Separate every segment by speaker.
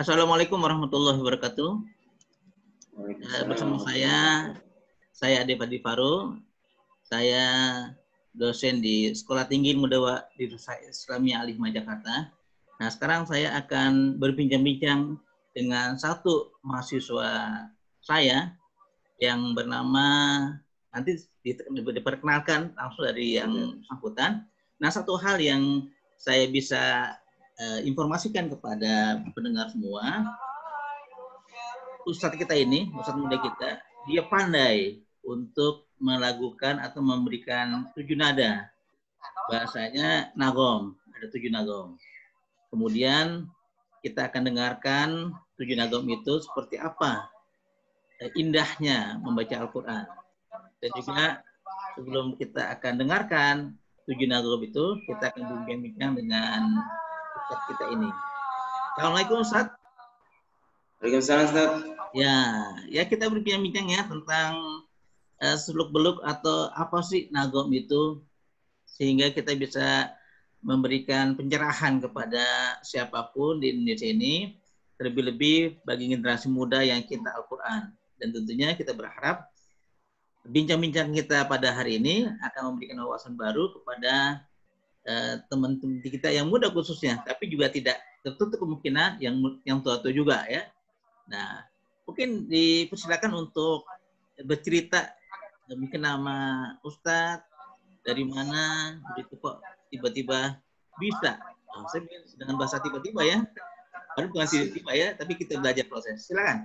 Speaker 1: Assalamualaikum warahmatullahi wabarakatuh. Bersama saya Ade Fadli Faro. Saya dosen di Sekolah Tinggi Muda Islamiyah Al-Hikmah Jakarta. Nah, sekarang saya akan berbincang-bincang dengan satu mahasiswa saya yang bernama, nanti diperkenalkan langsung dari yang bersangkutan. Nah, satu hal yang saya bisa informasikan kepada pendengar semua, Ustadz kita ini, Ustadz muda kita, dia pandai untuk melakukan atau memberikan 7 nada. Bahasanya nagom, ada 7 nagom. Kemudian kita akan dengarkan 7 nagom itu seperti apa indahnya membaca Al-Quran. Dan juga sebelum kita akan dengarkan 7 nagom itu, kita akan bincang-bincang dengan Ustadz kita ini. Assalamualaikum Ustadz.
Speaker 2: Waalaikumsalam Ustadz.
Speaker 1: Ya kita berbincang-bincang ya tentang seluk-beluk atau apa sih nagom itu, sehingga kita bisa memberikan pencerahan kepada siapapun di Indonesia ini, terlebih-lebih bagi generasi muda yang cinta Al-Quran. Dan tentunya kita berharap bincang-bincang kita pada hari ini akan memberikan wawasan baru kepada teman-teman kita yang muda khususnya, tapi juga tidak tertutup kemungkinan yang tua-tua juga ya. Nah, mungkin dipersilakan untuk bercerita, mungkin nama Ustadz, dari mana, begitu kok tiba-tiba bisa. Saya dengan bahasa tiba-tiba ya, baru bukan tiba-tiba ya, tapi kita belajar proses. Silakan.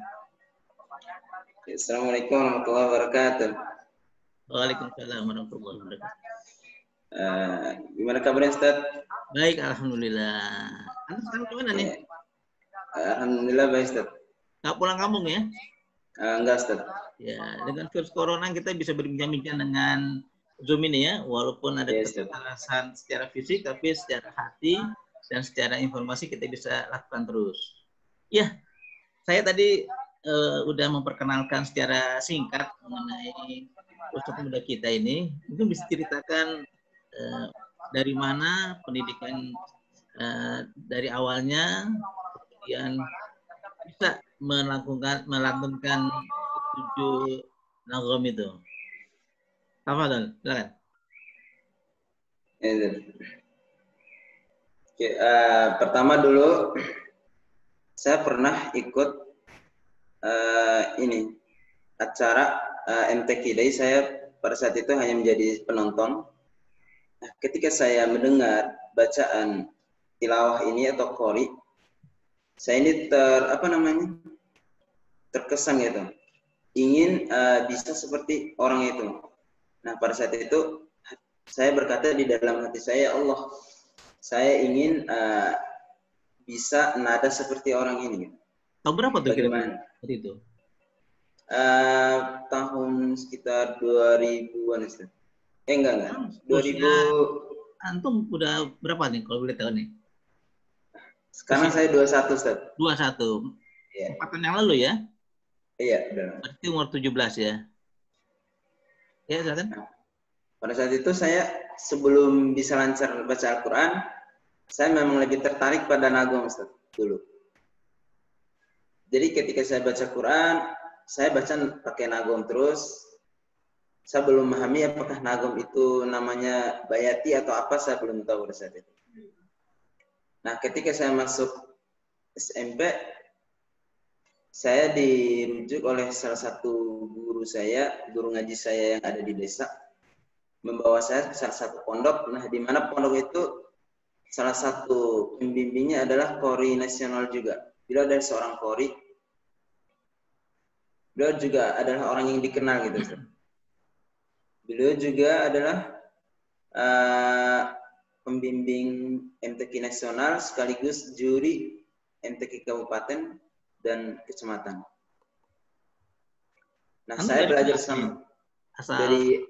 Speaker 2: Assalamualaikum warahmatullahi wabarakatuh.
Speaker 1: Waalaikumsalam warahmatullahi wabarakatuh.
Speaker 2: Gimana kabarnya Ustaz?
Speaker 1: Baik, alhamdulillah. Anda sekarang gimana nih?
Speaker 2: Alhamdulillah baik Ustaz.
Speaker 1: Nggak pulang kampung ya?
Speaker 2: Enggak Ustaz.
Speaker 1: Ya, dengan virus corona kita bisa berbincang-bincang dengan Zoom ini ya, walaupun ada keterbatasan secara fisik, tapi secara hati dan secara informasi kita bisa lakukan terus. Ya, saya tadi udah memperkenalkan secara singkat mengenai Ustadz muda kita ini. Mungkin bisa ceritakan dari mana pendidikan dari awalnya, kemudian bisa melantunkan 7 nagom itu. Apa Don? Silakan.
Speaker 2: Oke, pertama dulu saya pernah ikut acara MTQ. Jadi saya pada saat itu hanya menjadi penonton. Nah, ketika saya mendengar bacaan tilawah ini atau qori, saya ini terkesan gitu, ingin bisa seperti orang itu. Nah, pada saat itu saya berkata di dalam hati saya, Allah, saya ingin bisa nada seperti orang ini.
Speaker 1: Tahun berapa tuh kira-kira itu?
Speaker 2: Tahun sekitar 2000-an Ustaz. Enggak. 2000.
Speaker 1: Antum udah berapa nih kalau boleh tahu nih?
Speaker 2: Sekarang saya 21 Ustaz.
Speaker 1: 21.
Speaker 2: Iya.
Speaker 1: 4 tahun yang lalu ya?
Speaker 2: Iya, benar.
Speaker 1: Berarti umur 17 ya? Ya, silakan.
Speaker 2: Nah, pada saat itu saya sebelum bisa lancar baca Al-Quran, saya memang lebih tertarik pada nagom Ustaz dulu. Jadi ketika saya baca Quran, saya baca pakai nagom terus. Saya belum memahami apakah nagom itu namanya bayati atau apa, saya belum tahu pada saat itu. Nah, ketika saya masuk SMP, saya dirujuk oleh salah satu guru ngaji saya yang ada di desa, membawa saya ke salah satu pondok. Nah, di mana pondok itu salah satu pembimbingnya adalah qori nasional juga. Beliau adalah seorang qori. Beliau juga adalah orang yang dikenal gitu. Beliau juga adalah pembimbing MTQ nasional sekaligus juri MTQ kabupaten dan kecamatan. Nah, saya belajar sama dari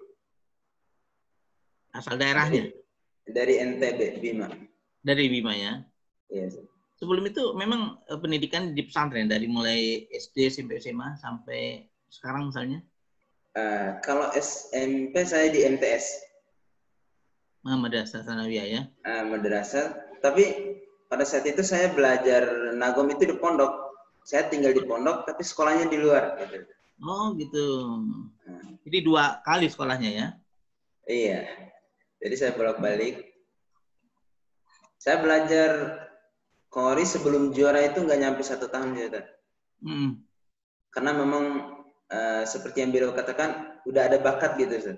Speaker 1: asal daerahnya.
Speaker 2: Dari NTB, Bima.
Speaker 1: Dari Bima ya.
Speaker 2: Iya.
Speaker 1: Sebelum itu memang pendidikan di pesantren dari mulai SD, SMP, SMA sampai sekarang misalnya?
Speaker 2: Kalau SMP saya di MTS.
Speaker 1: Madrasah Tsanawiyah ya.
Speaker 2: Madrasah, tapi pada saat itu saya belajar nagom itu di pondok. Saya tinggal di pondok, tapi sekolahnya di luar. Gitu.
Speaker 1: Oh gitu. Jadi 2 kali sekolahnya ya?
Speaker 2: Iya. Jadi saya bolak-balik. Saya belajar Qori sebelum juara itu nggak nyampe 1 tahun ya, Ustaz. Karena memang seperti yang beliau katakan, udah ada bakat gitu, Ustaz.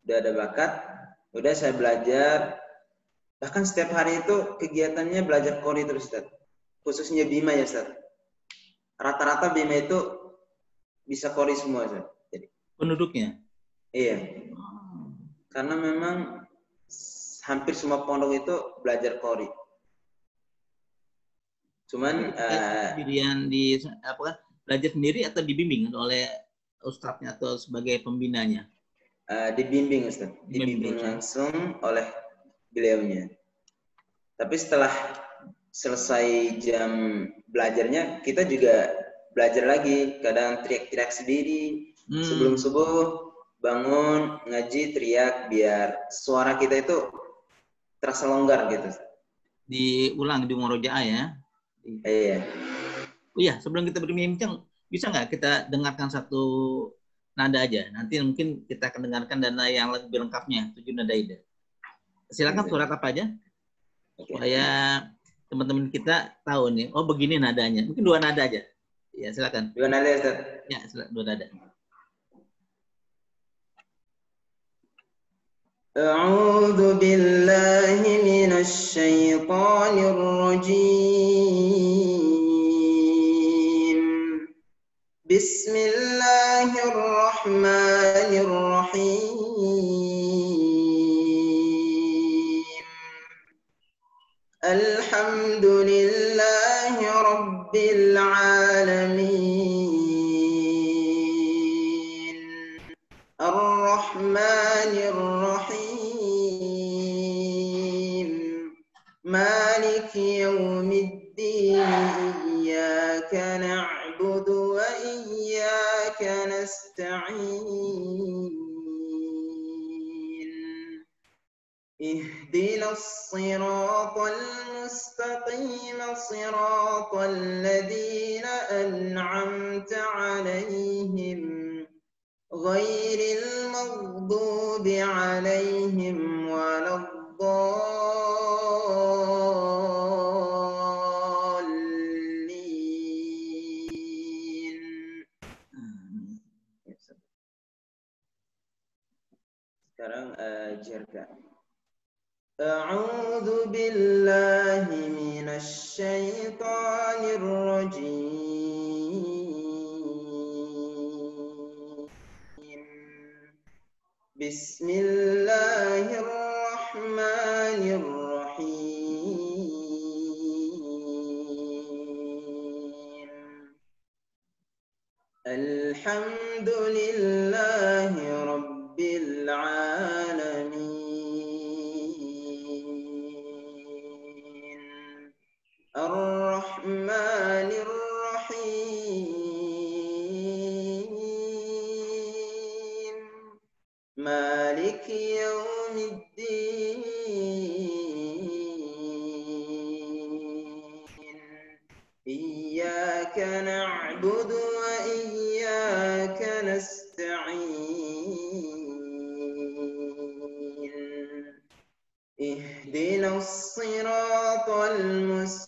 Speaker 2: Udah ada bakat, udah saya belajar. Bahkan setiap hari itu kegiatannya belajar Qori terus, Ustaz. Khususnya Bima ya, Ustaz. Rata-rata Bima itu bisa Qori semua, Ustaz. Jadi,
Speaker 1: penduduknya?
Speaker 2: Iya. Karena memang hampir semua pondok itu belajar Qori. Cuman
Speaker 1: sendirian di apa belajar sendiri atau dibimbing oleh ustadznya atau sebagai pembinanya?
Speaker 2: Dibimbing, Ustaz. Dibimbing langsung oleh beliaunya. Tapi setelah selesai jam belajarnya, kita juga belajar lagi. Kadang teriak-teriak sendiri. Sebelum subuh, bangun, ngaji, teriak, biar suara kita itu terasa longgar gitu.
Speaker 1: Diulang di murojaah ya?
Speaker 2: Iya.
Speaker 1: Oh iya, sebelum kita berbincang, bisa nggak kita dengarkan satu nada aja? Nanti mungkin kita akan dengarkan dana yang lebih lengkapnya, 7 nada itu. Silakan surat apa aja? Supaya teman-teman kita tahu nih, oh begini nadanya. Mungkin 2 nada aja. Ya, silakan.
Speaker 2: 2 nada, Ustaz.
Speaker 1: Ya, silakan 2 nada.
Speaker 2: A'udzu billahi minasy syaithanir rajim. Bismillahirrahmanirrahim. Alhamdulillahi rabbil alamin. Ar-Rahmanir Rahim. Maliki yaumiddin. Iyyaka na'budu wa iyyaka nasta'in. اهدنا الصراط المستقيم صراط الذين أنعمت عليهم غير المغضوب عليهم ولا الضالين. Sekarang jerka. أعوذ بالله من الشيطان الرجيم. بسم الله الرحمن الرحيم. الحمد لله رب العالمين. الرحمن الرحيم. مالك يوم الدين. إياك نعبد وإياك نستعين. اهدنا الصراط المستقيم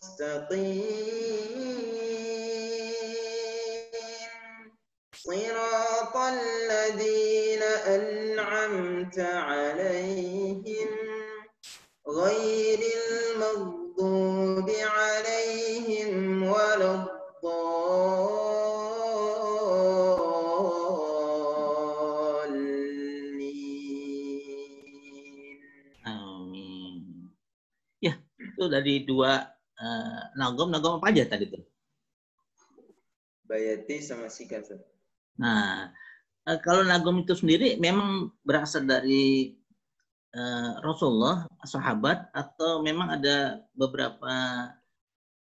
Speaker 2: صراط الذين أنعمت عليهم غير المغضوب عليهم ولا
Speaker 1: Itu dari 2 nagom apa aja tadi tuh?
Speaker 2: Bayati sama Sikar.
Speaker 1: Nah, kalau nagom itu sendiri memang berasal dari Rasulullah, sahabat, atau memang ada beberapa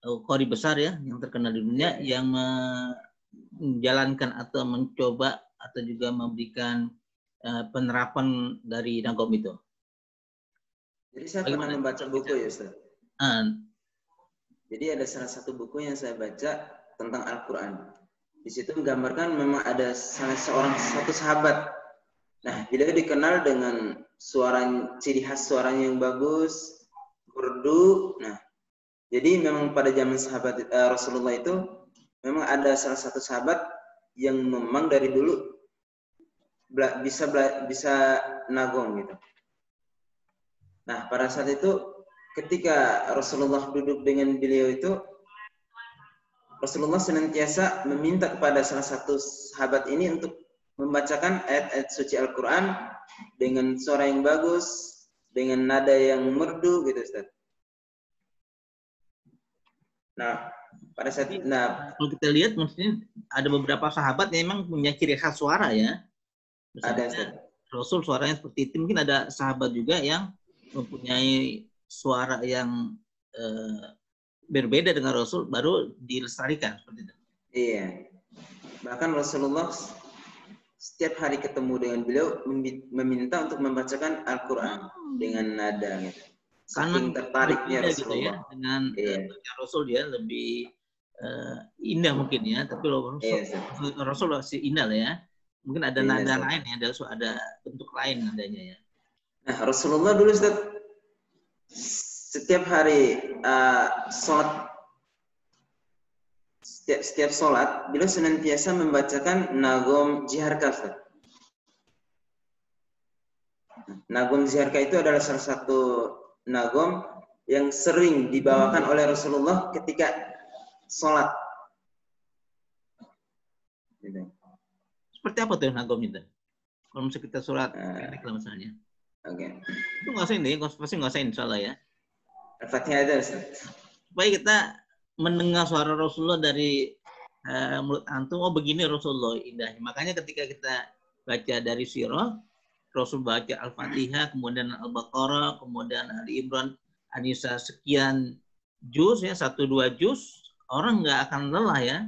Speaker 1: qori besar ya yang terkenal di dunia yang menjalankan atau mencoba atau juga memberikan penerapan dari nagom itu?
Speaker 2: Jadi saya pernah membaca buku ya Ustaz. Jadi ada salah satu buku yang saya baca tentang Al-Quran. Di situ menggambarkan memang ada satu sahabat. Nah, beliau dikenal dengan ciri khas suaranya yang bagus, merdu. Nah, jadi memang pada zaman sahabat Rasulullah itu memang ada salah satu sahabat yang memang dari dulu bisa nagong gitu. Nah, pada saat itu ketika Rasulullah duduk dengan beliau itu, Rasulullah senantiasa meminta kepada salah satu sahabat ini untuk membacakan ayat-ayat suci Al-Quran dengan suara yang bagus, dengan nada yang merdu gitu Ustaz. Nah, pada saat
Speaker 1: kalau kita lihat maksudnya ada beberapa sahabat yang memang punya ciri khas suara ya. Misalnya, ada Ustaz. Rasul suaranya seperti itu, mungkin ada sahabat juga yang mempunyai suara yang berbeda dengan Rasul baru dilestarikan seperti itu. Iya.
Speaker 2: Bahkan Rasulullah setiap hari ketemu dengan beliau meminta untuk membacakan Al-Quran dengan nada gitu. Saking tertariknya Rasulullah.
Speaker 1: Gitu ya, dengan Rasul dia lebih indah mungkin ya, tapi Rasul masih indah lah ya. Mungkin ada nada lain ya, ada bentuk lain nadanya ya.
Speaker 2: Nah, Rasulullah dulu setiap hari sholat, setiap sholat, beliau senantiasa membacakan nagom jiharka. Nagom jiharka itu adalah salah satu nagom yang sering dibawakan oleh Rasulullah ketika sholat.
Speaker 1: Seperti apa tuh nagom itu? Kalau misalnya kita sholat, misalnya.
Speaker 2: Oke.
Speaker 1: Itu nguasain deh, pasti nguasain insyaallah ya.
Speaker 2: Al-Fatihah ada
Speaker 1: supaya kita mendengar suara Rasulullah dari mulut antum, oh begini Rasulullah indahnya. Makanya ketika kita baca dari sirah, Rasul baca Al-Fatihah, kemudian Al-Baqarah, kemudian Ali Imran, An-Nisa sekian juz ya, 1-2 juz, orang nggak akan lelah ya.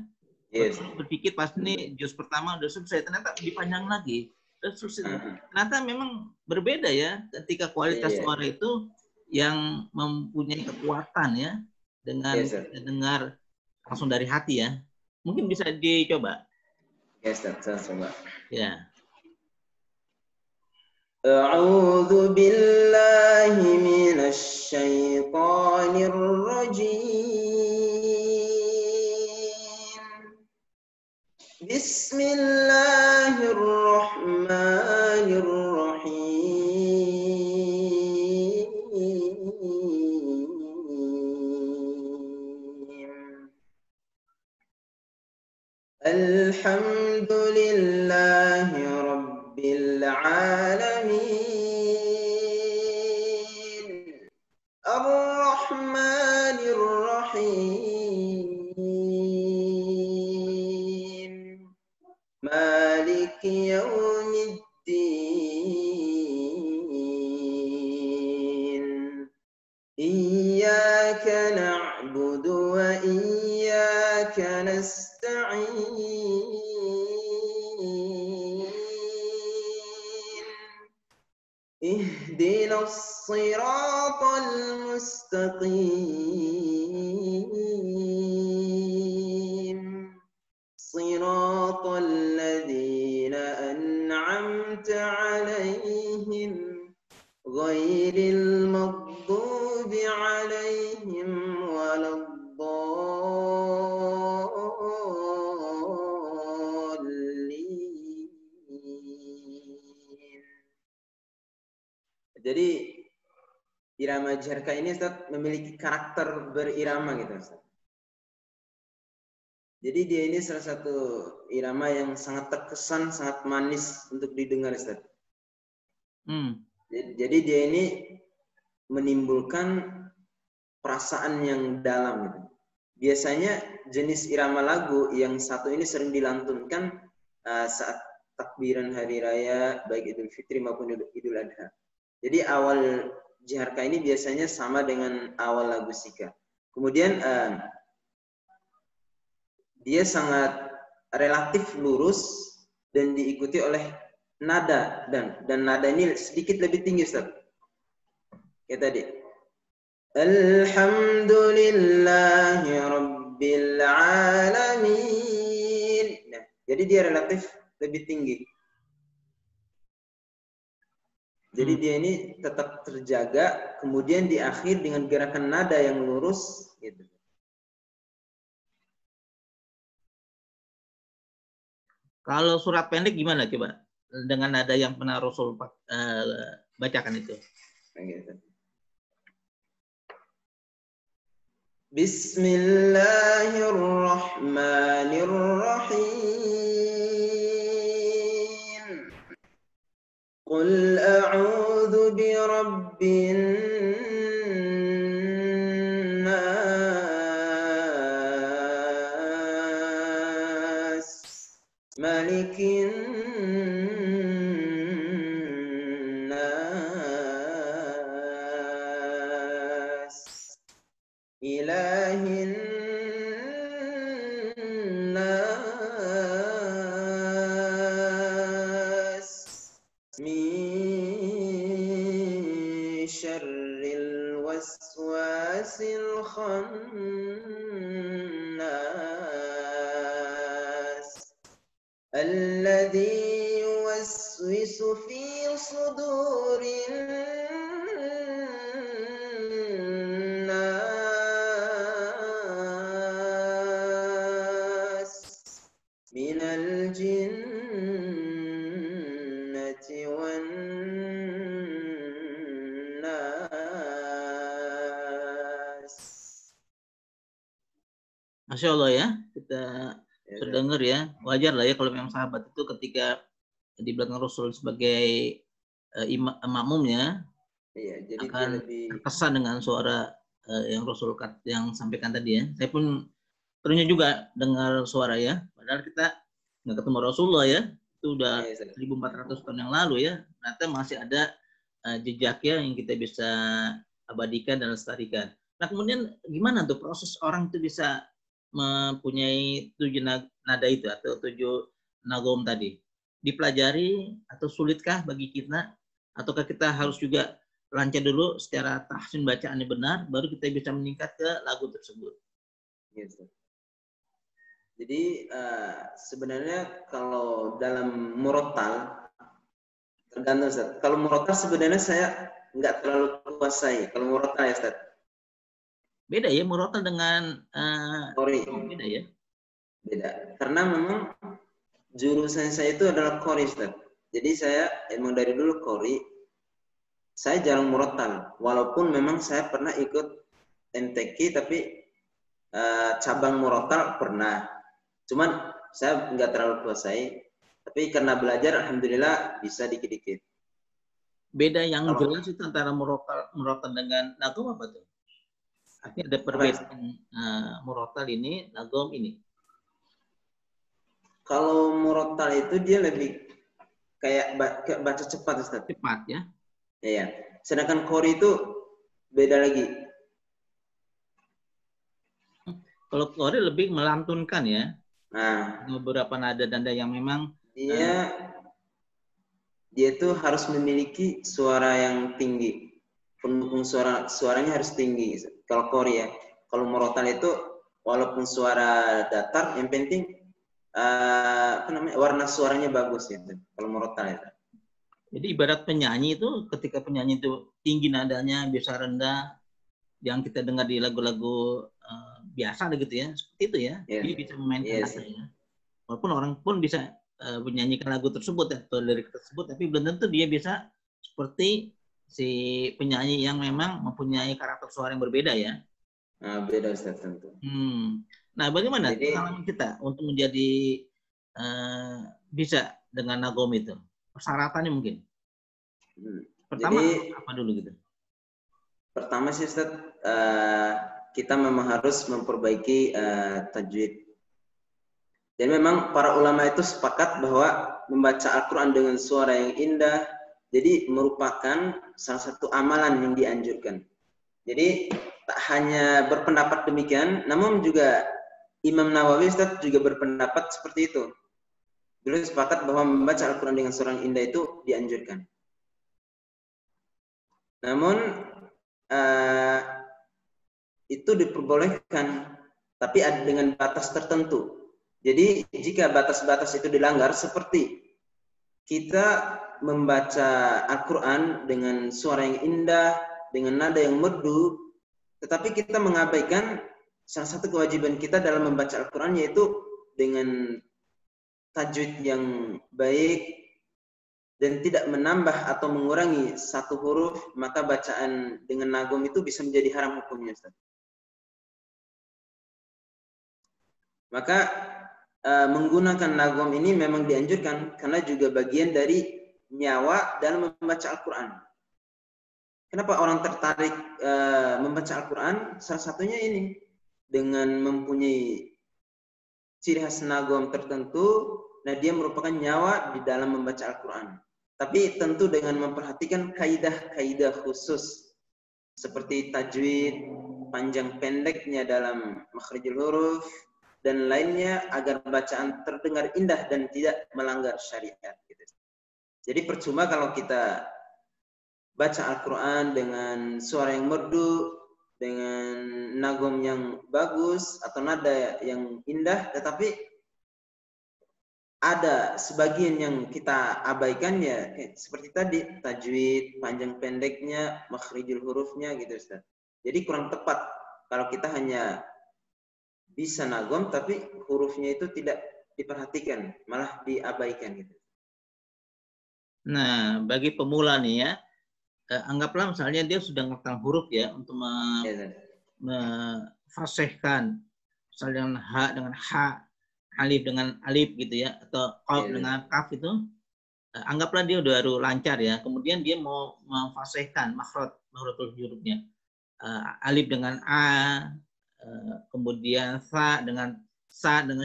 Speaker 1: Yes. Berpikir pasti ini juz pertama udah selesai, ternyata dipanjang lagi. Ternyata memang berbeda ya ketika kualitas suara itu yang mempunyai kekuatan ya dengan dengar langsung dari hati ya. Mungkin bisa dicoba.
Speaker 2: Yes, saya coba.
Speaker 1: Ya.
Speaker 2: A'udzu billahi minasy syaithanir rajim. Bismillahirrahmanirrahim. Alhamdulillahi Rabbil Alamin. Ar-Rahmanir Rahim. Maliki Yawmiddin. Iyyaka na'budu wa iyyaka nasta'in. اهدنا الصراط المستقيم صراط الذين أنعمت عليهم غير المغضوب عليهم ولا الضالين. Jadi irama jiharka ini Ustaz memiliki karakter berirama gitu Ustaz. Jadi dia ini salah satu irama yang sangat terkesan, sangat manis untuk didengar Ustaz. Jadi dia ini menimbulkan perasaan yang dalam gitu. Biasanya jenis irama lagu yang satu ini sering dilantunkan saat takbiran hari raya baik Idul Fitri maupun Idul Adha. Jadi awal jiharka ini biasanya sama dengan awal lagu sika. Kemudian dia sangat relatif lurus dan diikuti oleh nada dan nada ini sedikit lebih tinggi Ustaz. Kayak tadi. Alhamdulillahi Rabbil Alamin. Nah, jadi dia relatif lebih tinggi. Jadi dia ini tetap terjaga, kemudian di akhir dengan gerakan nada yang lurus, gitu.
Speaker 1: Kalau surat pendek gimana coba? Dengan nada yang pernah Rasul bacakan itu.
Speaker 2: Gitu. Bismillahirrahmanirrahim. Qul a'udzu birabbin nas, malikin nas, ilahin nas, min syarril waswasil khannas, alladzi yuwaswisu fi sudurin nas minal jinnati wan nas.
Speaker 1: Masya Allah ya, kita sudah dengar ya. Wajar lah ya kalau memang sahabat itu ketika di belakang Rasul sebagai makmumnya, jadi akan terkesan dengan suara yang Rasul yang sampaikan tadi ya. Saya pun ternyata juga dengar suara ya. Padahal kita nggak ketemu Rasulullah ya. Itu udah 1400 tahun yang lalu ya. Ternyata masih ada jejaknya yang kita bisa abadikan dan lestarikan. Nah kemudian gimana tuh proses orang itu bisa mempunyai 7 nada itu atau 7 nagom tadi? Dipelajari atau sulitkah bagi kita? Ataukah kita harus juga lancar dulu secara tahsin bacaannya benar, baru kita bisa meningkat ke lagu tersebut?
Speaker 2: Gitu. Jadi sebenarnya kalau dalam murotal tergantung Ustaz. Kalau murotal sebenarnya saya nggak terlalu kuasai. Kalau murotal ya Ustaz.
Speaker 1: Beda ya murotal dengan
Speaker 2: qori.
Speaker 1: Beda ya.
Speaker 2: Beda. Karena memang jurusan saya itu adalah qori Ustaz. Jadi saya emang dari dulu qori. Saya jarang murotal. Walaupun memang saya pernah ikut MTQ tapi cabang murotal pernah. Cuman saya nggak terlalu kuasai. Tapi karena belajar, alhamdulillah bisa dikit-dikit.
Speaker 1: Beda yang jelas itu antara murotal dengan nagom apa tuh? Artinya ada perbedaan murotal ini, nagom ini.
Speaker 2: Kalau murotal itu dia lebih kayak baca cepat Ustaz.
Speaker 1: Cepat ya.
Speaker 2: Iya. Sedangkan qori itu beda lagi.
Speaker 1: Kalau qori lebih melantunkan ya.
Speaker 2: Nah,
Speaker 1: beberapa nada-nada yang memang
Speaker 2: dia itu harus memiliki suara yang tinggi. Pendukung suaranya harus tinggi. Kalau qori ya. Kalau murotal itu walaupun suara datar, yang penting warna suaranya bagus ya. Kalau murotal itu.
Speaker 1: Jadi ibarat penyanyi itu, ketika penyanyi itu tinggi nadanya, bisa rendah, yang kita dengar di lagu-lagu biasa gitu ya, seperti itu ya. Dia bisa memainkan nadanya. Walaupun orang pun bisa menyanyikan lagu tersebut atau lirik tersebut, tapi belum tentu dia bisa seperti si penyanyi yang memang mempunyai karakter suara yang berbeda ya.
Speaker 2: Nah, beda Ustaz tentu.
Speaker 1: Nah, bagaimana pengalaman kita untuk menjadi bisa dengan nagom itu? Persyaratannya mungkin. Pertama apa dulu gitu?
Speaker 2: Pertama sih Ustaz, kita memang harus memperbaiki tajwid. Dan memang para ulama itu sepakat bahwa membaca Al-Quran dengan suara yang indah, jadi merupakan salah satu amalan yang dianjurkan. Jadi tak hanya berpendapat demikian, namun juga Imam Nawawi Ustaz juga berpendapat seperti itu. Beliau sepakat bahwa membaca Al-Quran dengan suara yang indah itu dianjurkan. Namun itu diperbolehkan, tapi ada dengan batas tertentu. Jadi jika batas-batas itu dilanggar, seperti kita membaca Al-Quran dengan suara yang indah, dengan nada yang merdu, tetapi kita mengabaikan salah satu kewajiban kita dalam membaca Al-Quran, yaitu dengan tajwid yang baik dan tidak menambah atau mengurangi satu huruf, maka bacaan dengan nagom itu bisa menjadi haram hukumnya, Ustaz. Maka menggunakan nagom ini memang dianjurkan karena juga bagian dari nyawa dalam membaca Al-Quran. Kenapa orang tertarik membaca Al-Quran? Salah satunya ini, dengan mempunyai ciri khas nagom tertentu, nah dia merupakan nyawa di dalam membaca Al-Quran. Tapi tentu dengan memperhatikan kaidah-kaidah khusus seperti tajwid, panjang pendeknya dalam makhrijul huruf, dan lainnya agar bacaan terdengar indah dan tidak melanggar syariat. Jadi percuma kalau kita baca Al-Quran dengan suara yang merdu, dengan nagom yang bagus atau nada yang indah, tetapi ada sebagian yang kita abaikan, ya seperti tadi, tajwid, panjang pendeknya, makhrijul hurufnya gitu, Ustaz. Jadi kurang tepat kalau kita hanya bisa nagom tapi hurufnya itu tidak diperhatikan, malah diabaikan gitu.
Speaker 1: Nah, bagi pemula nih ya, anggaplah misalnya dia sudah ngerti huruf ya, untuk memfasihkan misalnya dengan H dengan H, alif dengan alif gitu ya, atau qaf dengan kaf itu, anggaplah dia udah lancar ya. Kemudian dia mau memfasihkan makhraj hurufnya, alif dengan a, kemudian sa dengan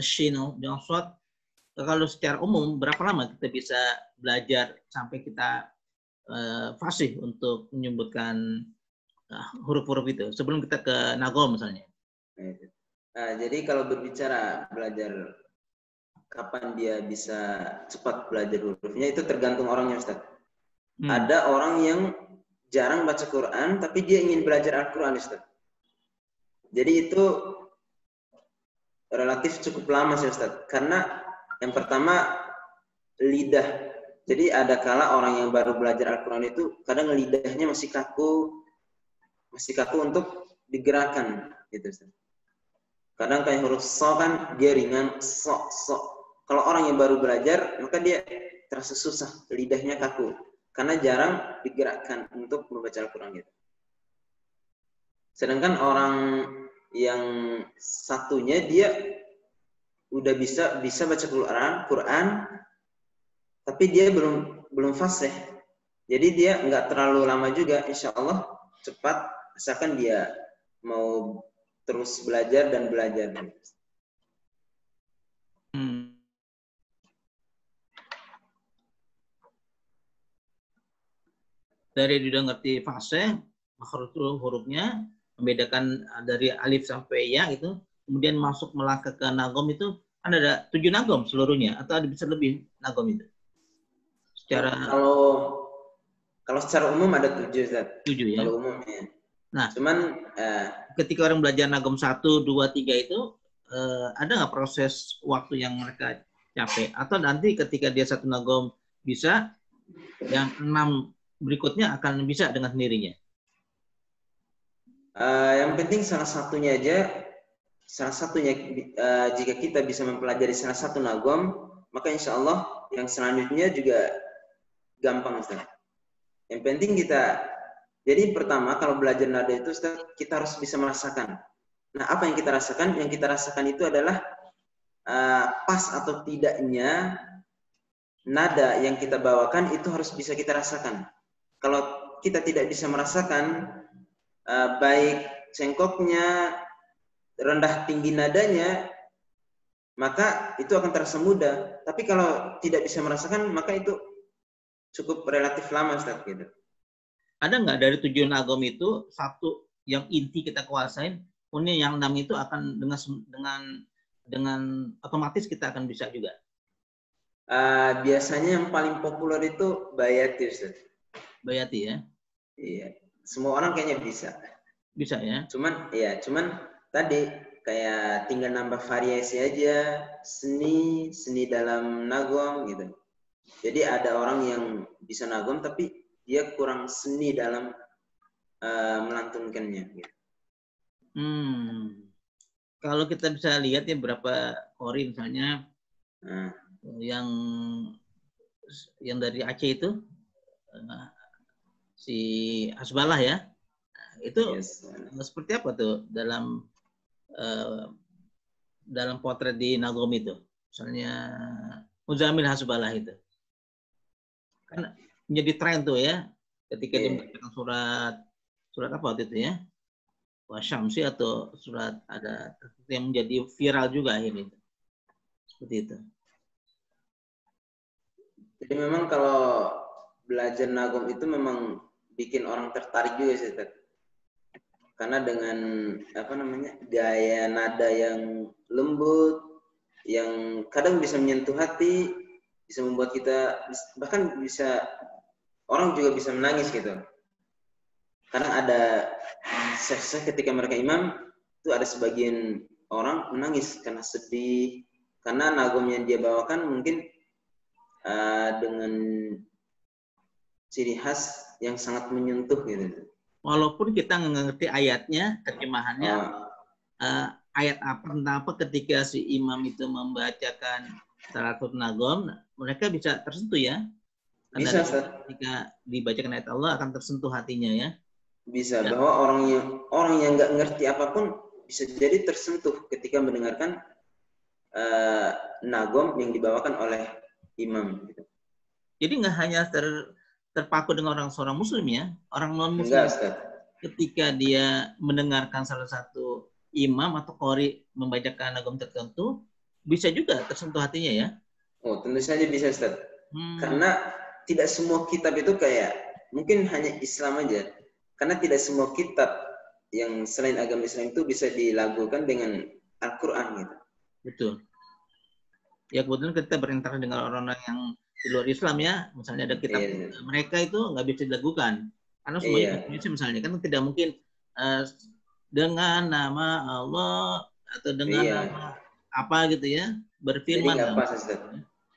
Speaker 1: shin dengan shad. Kalau secara umum berapa lama kita bisa belajar sampai kita fasih untuk menyebutkan huruf-huruf itu sebelum kita ke nagom misalnya?
Speaker 2: Jadi kalau berbicara belajar kapan dia bisa cepat belajar hurufnya, itu tergantung orangnya, Ustaz. Ada orang yang jarang baca Quran tapi dia ingin belajar Al-Quran, Ustaz. Jadi itu relatif cukup lama sih, Ustaz. Karena yang pertama lidah. Jadi ada kala orang yang baru belajar Al-Quran itu kadang lidahnya masih kaku untuk digerakkan gitu, Ustaz. Kadang kayak huruf so kan dia ringan, so. Kalau orang yang baru belajar, maka dia terasa susah, lidahnya kaku karena jarang digerakkan untuk membaca Al-Quran gitu. Sedangkan orang yang satunya dia udah bisa baca Quran, tapi dia belum fasih. Jadi dia nggak terlalu lama juga, insya Allah cepat, asalkan dia mau terus belajar dan belajar.
Speaker 1: Dari dia ngerti fase, makhraj hurufnya, membedakan dari alif sampai ya itu, kemudian masuk melangkah ke nagom itu, kan ada 7 nagom seluruhnya, atau ada bisa lebih nagom itu?
Speaker 2: Kalau secara umum ada 7, Zat.
Speaker 1: 7 ya.
Speaker 2: Kalau umumnya.
Speaker 1: Nah,
Speaker 2: cuman
Speaker 1: ketika orang belajar nagom 1, 2, 3 itu, ada nggak proses waktu yang mereka capai? Atau nanti ketika dia satu nagom bisa, yang 6 berikutnya akan bisa dengan sendirinya?
Speaker 2: Yang penting salah satunya jika kita bisa mempelajari salah satu nagom, maka insya Allah yang selanjutnya juga gampang, Ustaz. Yang penting jadi pertama kalau belajar nada itu, Ustaz, kita harus bisa merasakan. Nah, apa yang kita rasakan? Yang kita rasakan itu adalah pas atau tidaknya nada yang kita bawakan itu harus bisa kita rasakan. Kalau kita tidak bisa merasakan baik cengkoknya, rendah tinggi nadanya, maka itu akan terasa mudah. Tapi kalau tidak bisa merasakan, maka itu cukup relatif lama, Ustaz, gitu.
Speaker 1: Ada nggak dari 7 nagom itu satu yang inti kita kuasain, kemudian yang 6 itu akan dengan otomatis kita akan bisa juga?
Speaker 2: Biasanya yang paling populer itu bayati, Ustaz.
Speaker 1: Bayati ya?
Speaker 2: Iya. semua orang kayaknya bisa.
Speaker 1: Bisa ya?
Speaker 2: Cuman tadi kayak tinggal nambah variasi aja, seni dalam nagom gitu. Jadi ada orang yang bisa nagom tapi dia kurang seni dalam melantunkannya gitu.
Speaker 1: Kalau kita bisa lihat ya beberapa qori misalnya yang dari Aceh itu si Hasbalah ya, itu seperti apa tuh dalam potret di nagom itu, misalnya Muzamil Hasbalah itu kan menjadi tren tuh ya ketika dia membacakan surat apa waktu itu ya, Wasyamsi atau surat ada yang menjadi viral juga akhirnya seperti itu.
Speaker 2: Jadi memang kalau belajar nagom itu memang bikin orang tertarik juga sih, karena dengan gaya nada yang lembut, yang kadang bisa menyentuh hati, bisa membuat kita bahkan bisa orang juga bisa menangis gitu. Karena ada ketika mereka imam itu ada sebagian orang menangis karena sedih, karena nagom yang dia bawakan mungkin dengan ciri khas yang sangat menyentuh gitu.
Speaker 1: Walaupun kita nggak ngerti ayatnya, terjemahannya ayat apa tentang apa, ketika si imam itu membacakan salatul nagom, mereka bisa tersentuh ya. Karena
Speaker 2: bisa,
Speaker 1: ketika dibacakan ayat Allah akan tersentuh hatinya ya.
Speaker 2: Bisa, bahwa orang yang nggak ngerti apapun bisa jadi tersentuh ketika mendengarkan nagom yang dibawakan oleh imam.
Speaker 1: Jadi nggak hanya terpaku dengan seorang muslim ya, orang non muslim ketika dia mendengarkan salah satu imam atau qori membacakan nagom tertentu bisa juga tersentuh hatinya ya.
Speaker 2: Oh, tentu saja bisa, Ustaz. Karena tidak semua kitab itu kayak mungkin hanya Islam aja. Karena tidak semua kitab yang selain agama Islam itu bisa dilakukan dengan Al-Quran gitu.
Speaker 1: Betul. Ya kebetulan kita berinteraksi dengan orang-orang yang di luar Islam ya, misalnya ada kitab mereka itu nggak bisa dilakukan karena semuanya Indonesia misalnya kan tidak mungkin dengan nama Allah atau dengan nama apa gitu ya berfirman.
Speaker 2: Jadi nggak pas, Ustaz.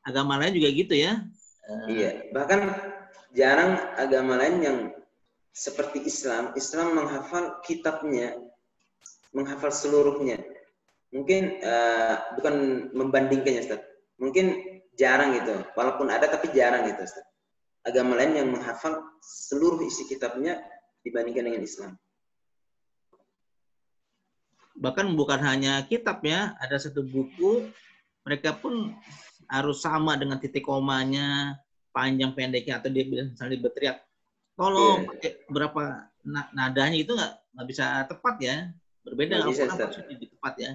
Speaker 1: Agama lain juga gitu ya.
Speaker 2: Iya, bahkan jarang agama lain yang seperti Islam menghafal kitabnya, menghafal seluruhnya. Mungkin bukan membandingkannya, Ustaz. Mungkin jarang gitu. Walaupun ada tapi jarang gitu, Ustaz. Agama lain yang menghafal seluruh isi kitabnya dibandingkan dengan Islam.
Speaker 1: Bahkan bukan hanya kitab ya, ada satu buku mereka pun harus sama dengan titik komanya, panjang pendeknya, atau dia misalnya berteriak kalau berapa nadanya itu nggak bisa tepat ya, berbeda dengan Al-Quran pasti lebih tepat ya.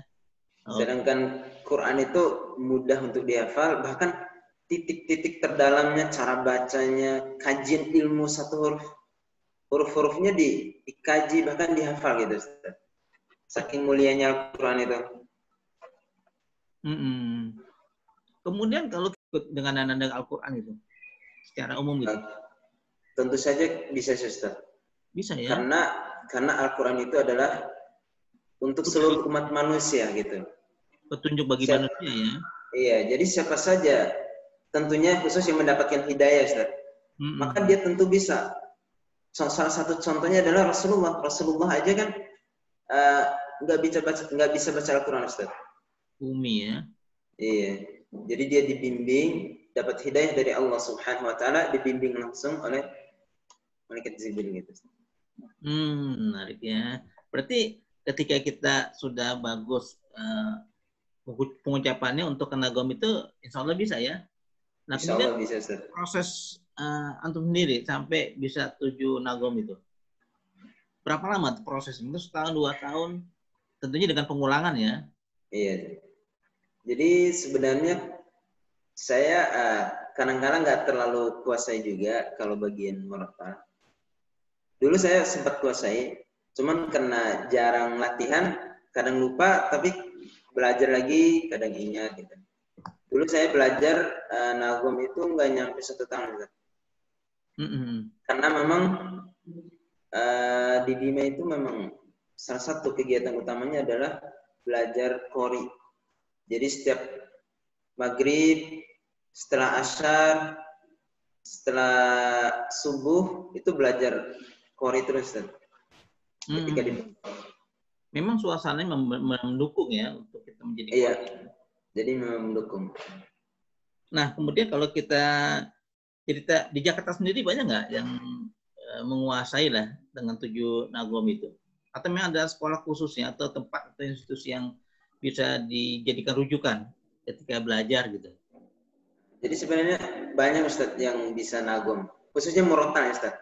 Speaker 2: Sedangkan Quran itu mudah untuk dihafal, bahkan titik-titik terdalamnya, cara bacanya, kajian ilmu satu huruf-hurufnya dikaji bahkan dihafal gitu, Ustaz. Saking mulianya Al-Quran itu.
Speaker 1: Kemudian kalau dengan nada Al-Quran itu secara umum gitu.
Speaker 2: Tentu saja bisa, Ustaz.
Speaker 1: Bisa ya.
Speaker 2: Karena Al-Quran itu adalah untuk seluruh umat manusia gitu.
Speaker 1: Petunjuk bagi manusia ya.
Speaker 2: Iya, jadi siapa saja tentunya khusus yang mendapatkan hidayah, Ustaz. Maka dia tentu bisa. Salah satu contohnya adalah Rasulullah aja kan nggak bisa baca Al-Quran, Ustaz.
Speaker 1: Umi ya.
Speaker 2: Iya. Jadi dia dibimbing, dapat hidayah dari Allah Subhanahu wa taala, dibimbing langsung oleh malaikat Jibril gitu.
Speaker 1: Menarik ya. Berarti ketika kita sudah bagus pengucapannya untuk nagom itu insya Allah bisa ya. Nah, kemudian
Speaker 2: bisa, Ustaz.
Speaker 1: Proses antum sendiri sampai bisa 7 nagom itu berapa lama proses? Mungkin setahun 2 tahun, tentunya dengan pengulangan ya.
Speaker 2: Iya. Jadi sebenarnya saya kadang-kadang nggak terlalu kuasai juga kalau bagian murotal. Dulu saya sempat kuasai, cuman karena jarang latihan, kadang lupa, tapi belajar lagi, kadang ingat gitu. Dulu saya belajar nagom itu nggak nyampe 1 tahun. Karena memang di Bima itu memang salah satu kegiatan utamanya adalah belajar Qori. Jadi setiap maghrib, setelah asyar, setelah subuh itu belajar Qori terus. Ketika di
Speaker 1: memang suasananya mendukung ya untuk kita menjadi
Speaker 2: Iya, jadi memang mendukung.
Speaker 1: Nah, kemudian kalau kita cerita di Jakarta sendiri banyak nggak yang menguasai lah dengan 7 nagom itu? Atau memang ada sekolah khususnya atau tempat atau institusi yang bisa dijadikan rujukan ketika belajar gitu?
Speaker 2: Jadi sebenarnya banyak Ustadz yang bisa nagom, khususnya murotal ya Ustadz.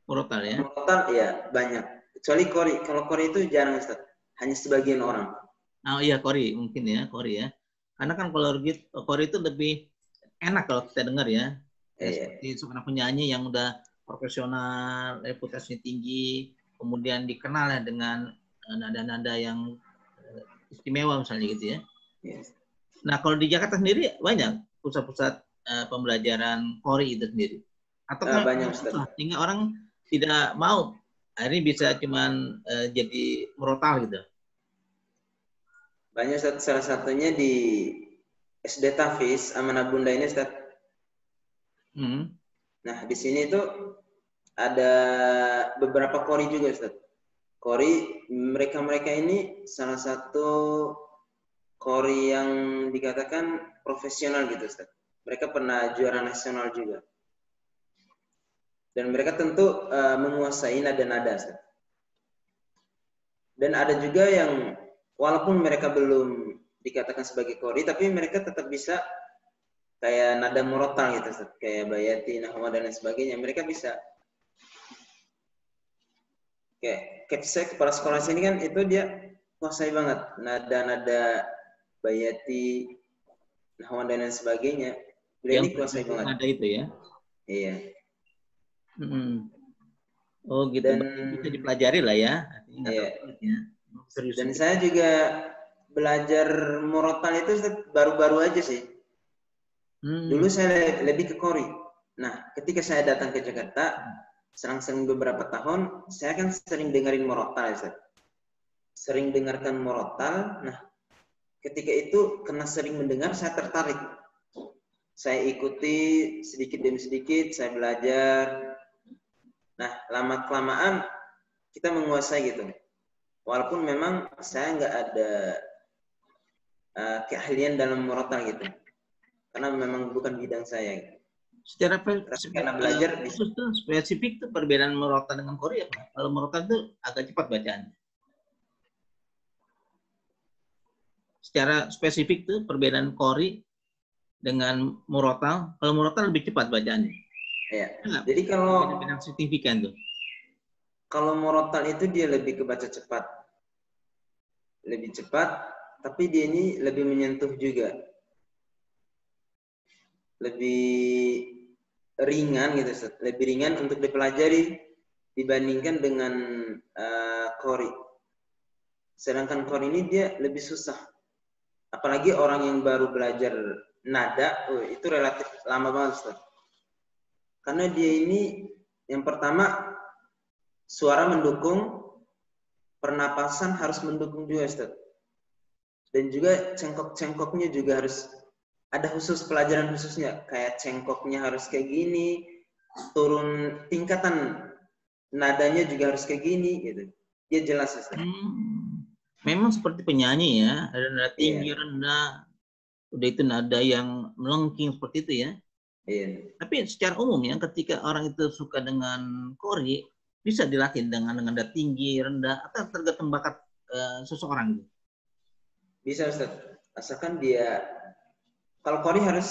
Speaker 1: Murotal ya?
Speaker 2: Murotal ya banyak. Kecuali Qori, kalau Qori itu jarang Ustadz, hanya sebagian orang.
Speaker 1: Oh iya Qori mungkin ya, Qori ya. Karena kan kalau Qori itu lebih enak kalau kita dengar ya. Seperti seorang penyanyi yang udah profesional, reputasinya tinggi, kemudian dikenal ya dengan nada-nada yang istimewa misalnya gitu ya. Nah kalau di Jakarta sendiri banyak pusat-pusat pembelajaran Qori itu sendiri. Atau
Speaker 2: banyak
Speaker 1: sehingga orang tidak mau ini bisa cuman jadi murotal gitu.
Speaker 2: Banyak salah satunya di SD Tafis Amanah Bunda ini Ustaz. Nah di sini tuh ada beberapa Qori juga Ustaz. Qori mereka ini salah satu Qori yang dikatakan profesional gitu Ustaz. Mereka pernah juara nasional juga. Dan mereka tentu menguasai nada-nada Ustaz. Dan ada juga yang walaupun mereka belum dikatakan sebagai Qori, tapi mereka tetap bisa kayak nada murotal gitu Ustaz. Kayak bayati, nahwa dan lain sebagainya. Mereka bisa. Kayak saya kepala sekolah sini kan itu dia kuasai banget nada-nada bayati, nahwa dan lain sebagainya. Beliau ini kuasai banget.
Speaker 1: Nada itu ya?
Speaker 2: Iya.
Speaker 1: Oh gitu, dan bisa dipelajari lah ya.
Speaker 2: Iya. Dan saya juga belajar murotal itu baru-baru aja sih. Dulu saya lebih ke Qori. Nah, ketika saya datang ke Jakarta, selang-seling beberapa tahun, saya kan sering dengerin murotal ya, sering dengarkan murotal. Nah, ketika itu karena sering mendengar, saya tertarik. Saya ikuti sedikit demi sedikit, saya belajar. Nah, lama-kelamaan kita menguasai gitu. Walaupun memang saya nggak ada keahlian dalam murotal gitu. Karena memang bukan bidang saya. Gitu.
Speaker 1: Secara
Speaker 2: karena belajar
Speaker 1: spesifik tuh perbedaan murotal dengan Qori apa? Kalau murotal itu agak cepat bacaannya. Secara spesifik tuh perbedaan Qori dengan murotal. Kalau murotal lebih cepat bacaannya.
Speaker 2: Ya. Jadi kalau
Speaker 1: perbedaan signifikan tuh.
Speaker 2: Kalau murotal itu dia lebih ke baca cepat. Lebih cepat, tapi dia ini lebih menyentuh juga. Lebih ringan gitu, lebih ringan untuk dipelajari dibandingkan dengan Qori. Sedangkan Qori ini dia lebih susah. Apalagi orang yang baru belajar nada, itu relatif lama banget, Ustaz. Karena dia ini yang pertama suara mendukung, pernapasan harus mendukung juga, Ustaz. Dan juga cengkok-cengkoknya juga harus ada khusus pelajaran khususnya, kayak cengkoknya harus kayak gini, turun tingkatan nadanya juga harus kayak gini gitu. Dia jelas Ustaz.
Speaker 1: Memang seperti penyanyi ya, ada nada tinggi, rendah, udah itu nada yang melengking seperti itu ya.
Speaker 2: Iya.
Speaker 1: Tapi secara umum ya, ketika orang itu suka dengan Qori, bisa dilatih dengan nada tinggi, rendah, atau tergantung bakat seseorang gitu.
Speaker 2: Bisa Ustaz, asalkan dia kalau Qori harus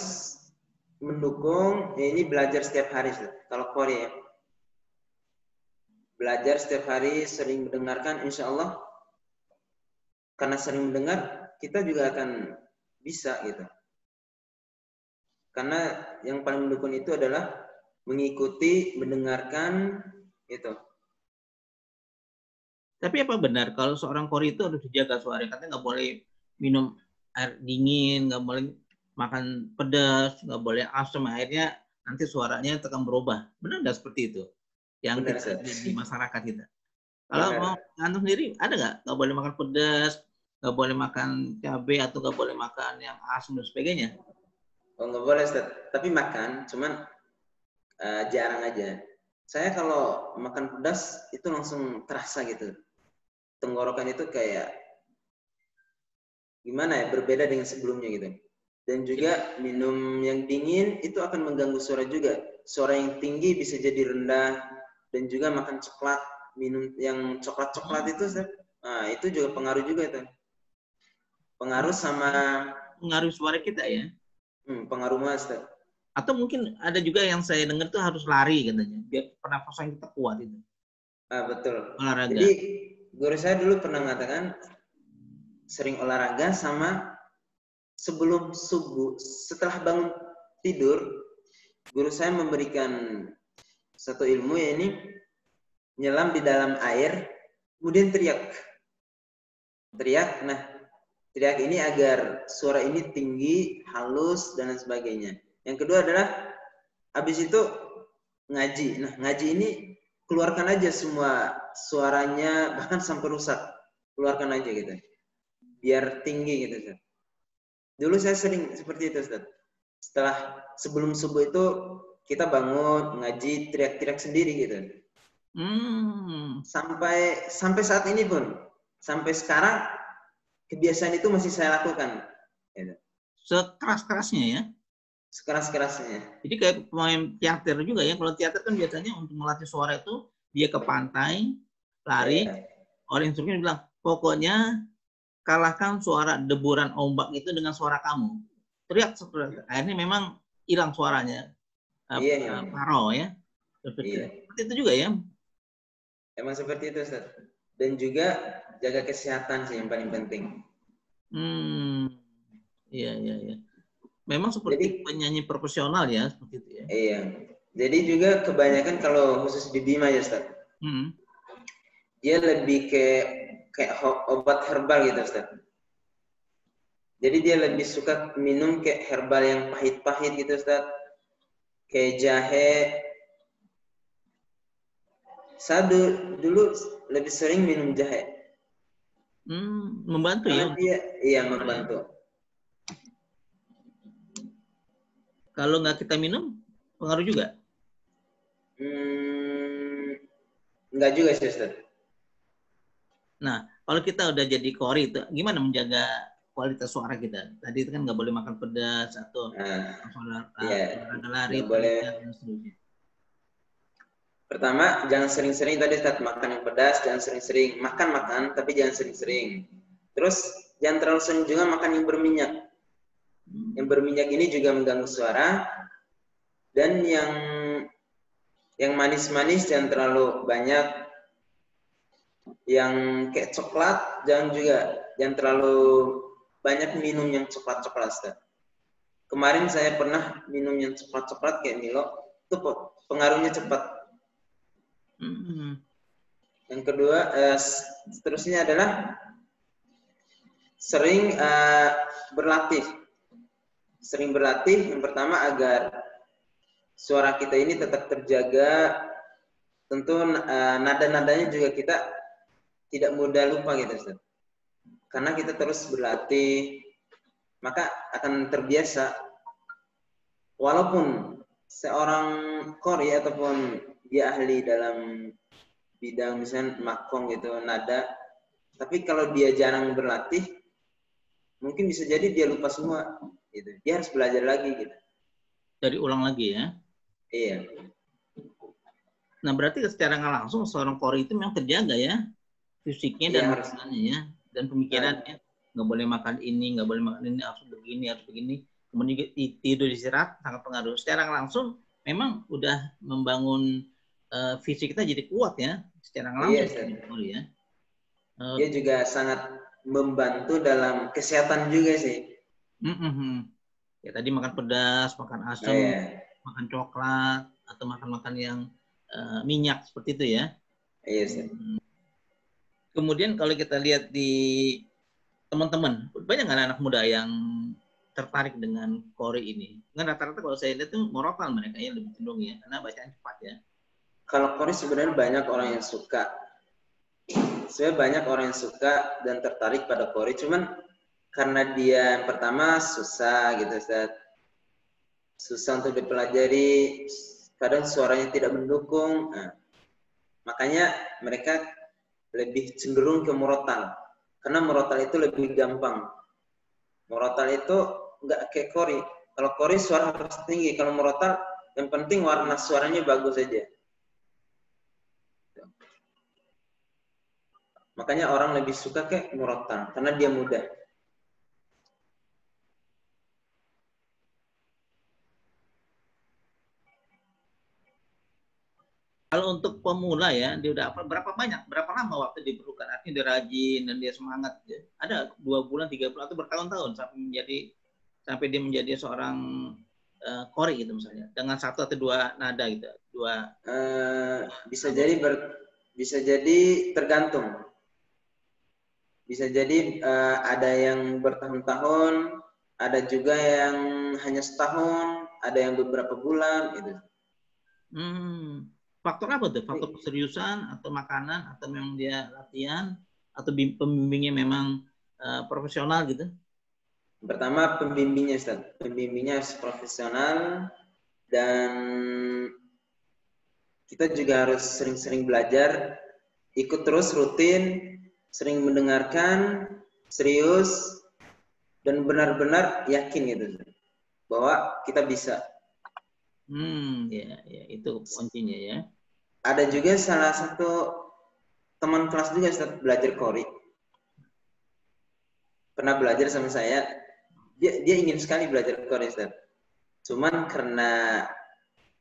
Speaker 2: mendukung, ya ini belajar setiap hari Ustaz. Kalau Qori ya. Belajar setiap hari, sering mendengarkan, insya Allah karena sering mendengar, kita juga akan bisa gitu. Karena yang paling mendukung itu adalah mengikuti, mendengarkan, gitu.
Speaker 1: Tapi apa benar kalau seorang Qori itu harus dijaga suaranya? Katanya nggak boleh minum air dingin, nggak boleh makan pedas, nggak boleh asam, akhirnya nanti suaranya akan berubah. Benar nggak seperti itu? yang
Speaker 2: Benar,
Speaker 1: kita
Speaker 2: Ustaz.
Speaker 1: di masyarakat kita. Kalau mau
Speaker 2: Benar.
Speaker 1: antum sendiri ada nggak boleh makan pedas, nggak boleh makan cabai atau nggak boleh makan yang asam dan sebagainya?
Speaker 2: Oh, nggak boleh, Ustaz. Tapi makan, cuman jarang aja. Saya kalau makan pedas itu langsung terasa gitu. Tenggorokan itu kayak gimana ya, berbeda dengan sebelumnya gitu. Dan juga minum yang dingin itu akan mengganggu suara juga. Suara yang tinggi bisa jadi rendah, dan juga makan coklat, minum yang coklat-coklat itu, Ustaz. Nah, itu juga pengaruh juga itu. Pengaruh sama
Speaker 1: Pengaruh suara kita ya.
Speaker 2: pengaruh mas, Ustaz.
Speaker 1: Atau mungkin ada juga yang saya dengar tuh harus lari katanya, biar pernafasan kita kuat itu.
Speaker 2: Betul.
Speaker 1: Olahraga.
Speaker 2: Jadi guru saya dulu pernah mengatakan sering olahraga sama sebelum subuh, setelah bangun tidur, guru saya memberikan satu ilmu, yaitu nyelam di dalam air, kemudian teriak. Nah, teriak ini agar suara ini tinggi, halus, dan lain sebagainya. Yang kedua adalah habis itu ngaji. Nah, ngaji ini keluarkan aja semua suaranya, bahkan sampai rusak. Keluarkan aja gitu. Biar tinggi gitu, Ustaz. Dulu saya sering seperti itu, Ustaz. Sebelum subuh itu kita bangun, ngaji, teriak-teriak sendiri gitu. Sampai saat ini pun, sampai sekarang kebiasaan itu masih saya lakukan. Gitu.
Speaker 1: Sekeras-kerasnya ya.
Speaker 2: Sekeras-kerasnya.
Speaker 1: Jadi kayak pemain teater juga ya. Kalau teater kan biasanya untuk melatih suara itu dia ke pantai, lari, orang instrukturnya bilang, pokoknya kalahkan suara deburan ombak itu dengan suara kamu. Teriak seperti akhirnya memang hilang suaranya. Paro ya. Seperti itu juga ya.
Speaker 2: Emang seperti itu, Ustaz. Dan juga jaga kesehatan sih yang paling penting.
Speaker 1: Iya. Memang seperti penyanyi profesional ya, seperti itu ya.
Speaker 2: Iya. Jadi juga kebanyakan kalau khusus di Bima ya, Ustaz. Dia lebih kayak obat herbal gitu, Ustaz. Jadi dia lebih suka minum kayak herbal yang pahit-pahit gitu, Ustaz. Kayak jahe. Saya dulu lebih sering minum jahe.
Speaker 1: Membantu
Speaker 2: karena
Speaker 1: ya?
Speaker 2: Iya, membantu.
Speaker 1: Kalau nggak kita minum, pengaruh juga?
Speaker 2: Nggak juga sih, Ustaz.
Speaker 1: Nah, kalau kita udah jadi kori itu, gimana menjaga kualitas suara kita? Tadi itu kan nggak boleh makan pedas atau olahraga lari, dan seterusnya.
Speaker 2: Pertama, jangan sering-sering tadi Ustaz makan yang pedas, jangan sering-sering makan, tapi jangan sering-sering. Terus jangan terlalu sering juga makan yang berminyak. Yang berminyak ini juga mengganggu suara. Dan yang manis-manis jangan terlalu banyak. Yang kayak coklat jangan terlalu banyak minum yang coklat-coklat, Ustaz. Kemarin saya pernah minum yang coklat-coklat kayak Milo, itu pengaruhnya cepat. Yang kedua, seterusnya adalah sering berlatih. Sering berlatih, yang pertama agar suara kita ini tetap terjaga. Tentu nada-nadanya juga kita tidak mudah lupa gitu, Ustaz. Karena kita terus berlatih, maka akan terbiasa. Walaupun seorang qori ataupun dia ahli dalam bidang misalnya makong gitu, nada, tapi kalau dia jarang berlatih, mungkin bisa jadi dia lupa semua gitu. Dia harus belajar lagi gitu.
Speaker 1: Dari ulang lagi ya?
Speaker 2: Iya.
Speaker 1: Nah, berarti secara nggak langsung seorang qori itu memang terjaga ya, fisiknya dan makanannya ya, dan pemikirannya. Nggak boleh makan ini, nggak boleh makan ini, harus begini. Kemudian tidur istirahat sangat pengaruh. Secara nggak langsung memang udah membangun fisik kita jadi kuat ya, secara nggak langsung.
Speaker 2: Iya, dia juga sangat membantu dalam kesehatan juga sih.
Speaker 1: Ya tadi makan pedas, makan asam, makan coklat, atau makan yang minyak seperti itu ya.
Speaker 2: Iya sih.
Speaker 1: Kemudian kalau kita lihat di teman-teman, banyak anak muda yang tertarik dengan qori ini. Dengan rata-rata kalau saya lihat tuh morotal mereka ya lebih cenderung ya, karena bacaan cepat ya.
Speaker 2: Kalau Qori sebenarnya banyak orang yang suka. Sebenarnya banyak orang yang suka dan tertarik pada Qori. Cuman karena dia yang pertama susah gitu, Ustaz. Susah untuk dipelajari. Kadang suaranya tidak mendukung. Nah, makanya mereka lebih cenderung ke murotal. Karena murotal itu lebih gampang. Murotal itu nggak kayak Qori. Kalau Qori suara harus tinggi. Kalau murotal yang penting warna suaranya bagus saja. Makanya orang lebih suka ke murotal karena dia mudah.
Speaker 1: Kalau untuk pemula ya, dia udah apa berapa lama waktu diperlukan? Artinya dia rajin dan dia semangat. Ya. Ada 2 bulan, 3 bulan atau bertahun-tahun sampai dia menjadi seorang Qori gitu misalnya, dengan 1 atau 2 nada gitu,
Speaker 2: bisa jadi tergantung. Bisa jadi ada yang bertahun-tahun, ada juga yang hanya setahun, ada yang beberapa bulan gitu.
Speaker 1: Faktor apa tuh? Faktor keseriusan atau makanan atau memang dia latihan atau pembimbingnya memang profesional gitu?
Speaker 2: Pertama pembimbingnya, Ustaz. Pembimbingnya harus profesional dan kita juga harus sering-sering belajar, ikut terus rutin, sering mendengarkan, serius, dan benar-benar yakin gitu bahwa kita bisa.
Speaker 1: Ya, itu kuncinya ya.
Speaker 2: Ada juga salah satu teman kelas juga Ustaz, belajar Qori. Pernah belajar sama saya, dia ingin sekali belajar Qori, Ustaz. Cuman karena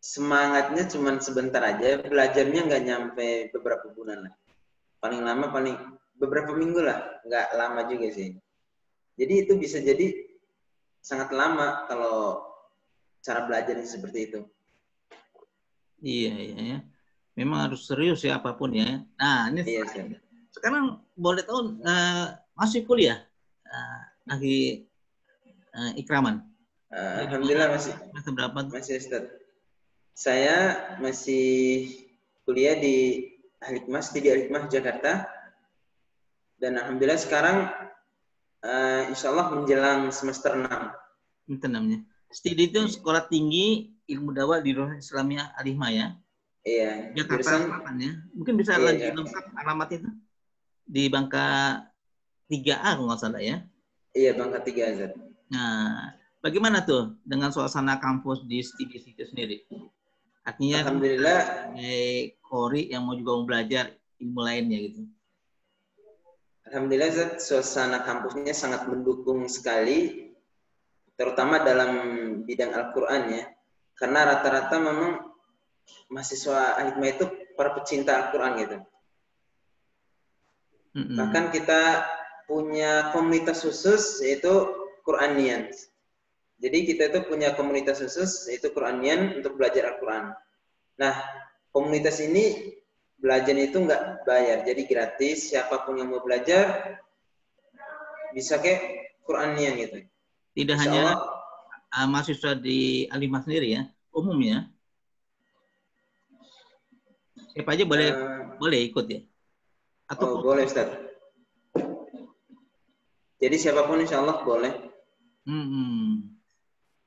Speaker 2: semangatnya cuman sebentar aja, belajarnya nggak nyampe beberapa bulan lah. Paling lama beberapa minggu lah, nggak lama juga sih. Jadi itu bisa jadi sangat lama kalau cara belajarnya seperti itu.
Speaker 1: Iya. Memang harus serius ya apapun ya. Nah, ini
Speaker 2: iya,
Speaker 1: sekarang boleh tahu masih kuliah lagi Ikraman?
Speaker 2: Alhamdulillah masih.
Speaker 1: Berapa?
Speaker 2: Masih, Ustaz. Saya masih kuliah di Al-Hikmah Jakarta. Dan alhamdulillah sekarang insya Allah menjelang semester 6.
Speaker 1: Itu namanya. Studi itu sekolah tinggi ilmu dakwah di Islamiyah Al-Hikmah ya.
Speaker 2: Iya.
Speaker 1: Jakarta Selatan ya. Mungkin bisa lagi lengkap alamat itu di Bangka 3A kalau nggak salah ya.
Speaker 2: Iya, Bangka 3A. Zat.
Speaker 1: Nah, bagaimana tuh dengan suasana kampus di situ sendiri? Artinya
Speaker 2: alhamdulillah
Speaker 1: sebagai Qori yang juga mau belajar ilmu lainnya gitu.
Speaker 2: Alhamdulillah Zat, suasana kampusnya sangat mendukung sekali, terutama dalam bidang Al-Quran ya. Karena rata-rata memang mahasiswa Al-Hikmah itu para pecinta Al-Quran gitu. Bahkan kita punya komunitas khusus yaitu Quranian. Jadi kita itu punya komunitas khusus yaitu Quranian untuk belajar Al-Quran. Nah, komunitas ini belajar itu nggak bayar, jadi gratis. Siapapun yang mau belajar bisa ke Quranian gitu.
Speaker 1: Tidak
Speaker 2: Insya
Speaker 1: hanya
Speaker 2: Allah,
Speaker 1: mahasiswa di Al-Hikmah sendiri ya, umum ya. Siapa aja boleh ikut ya?
Speaker 2: Atau boleh Ustaz. Jadi siapapun insya Allah boleh.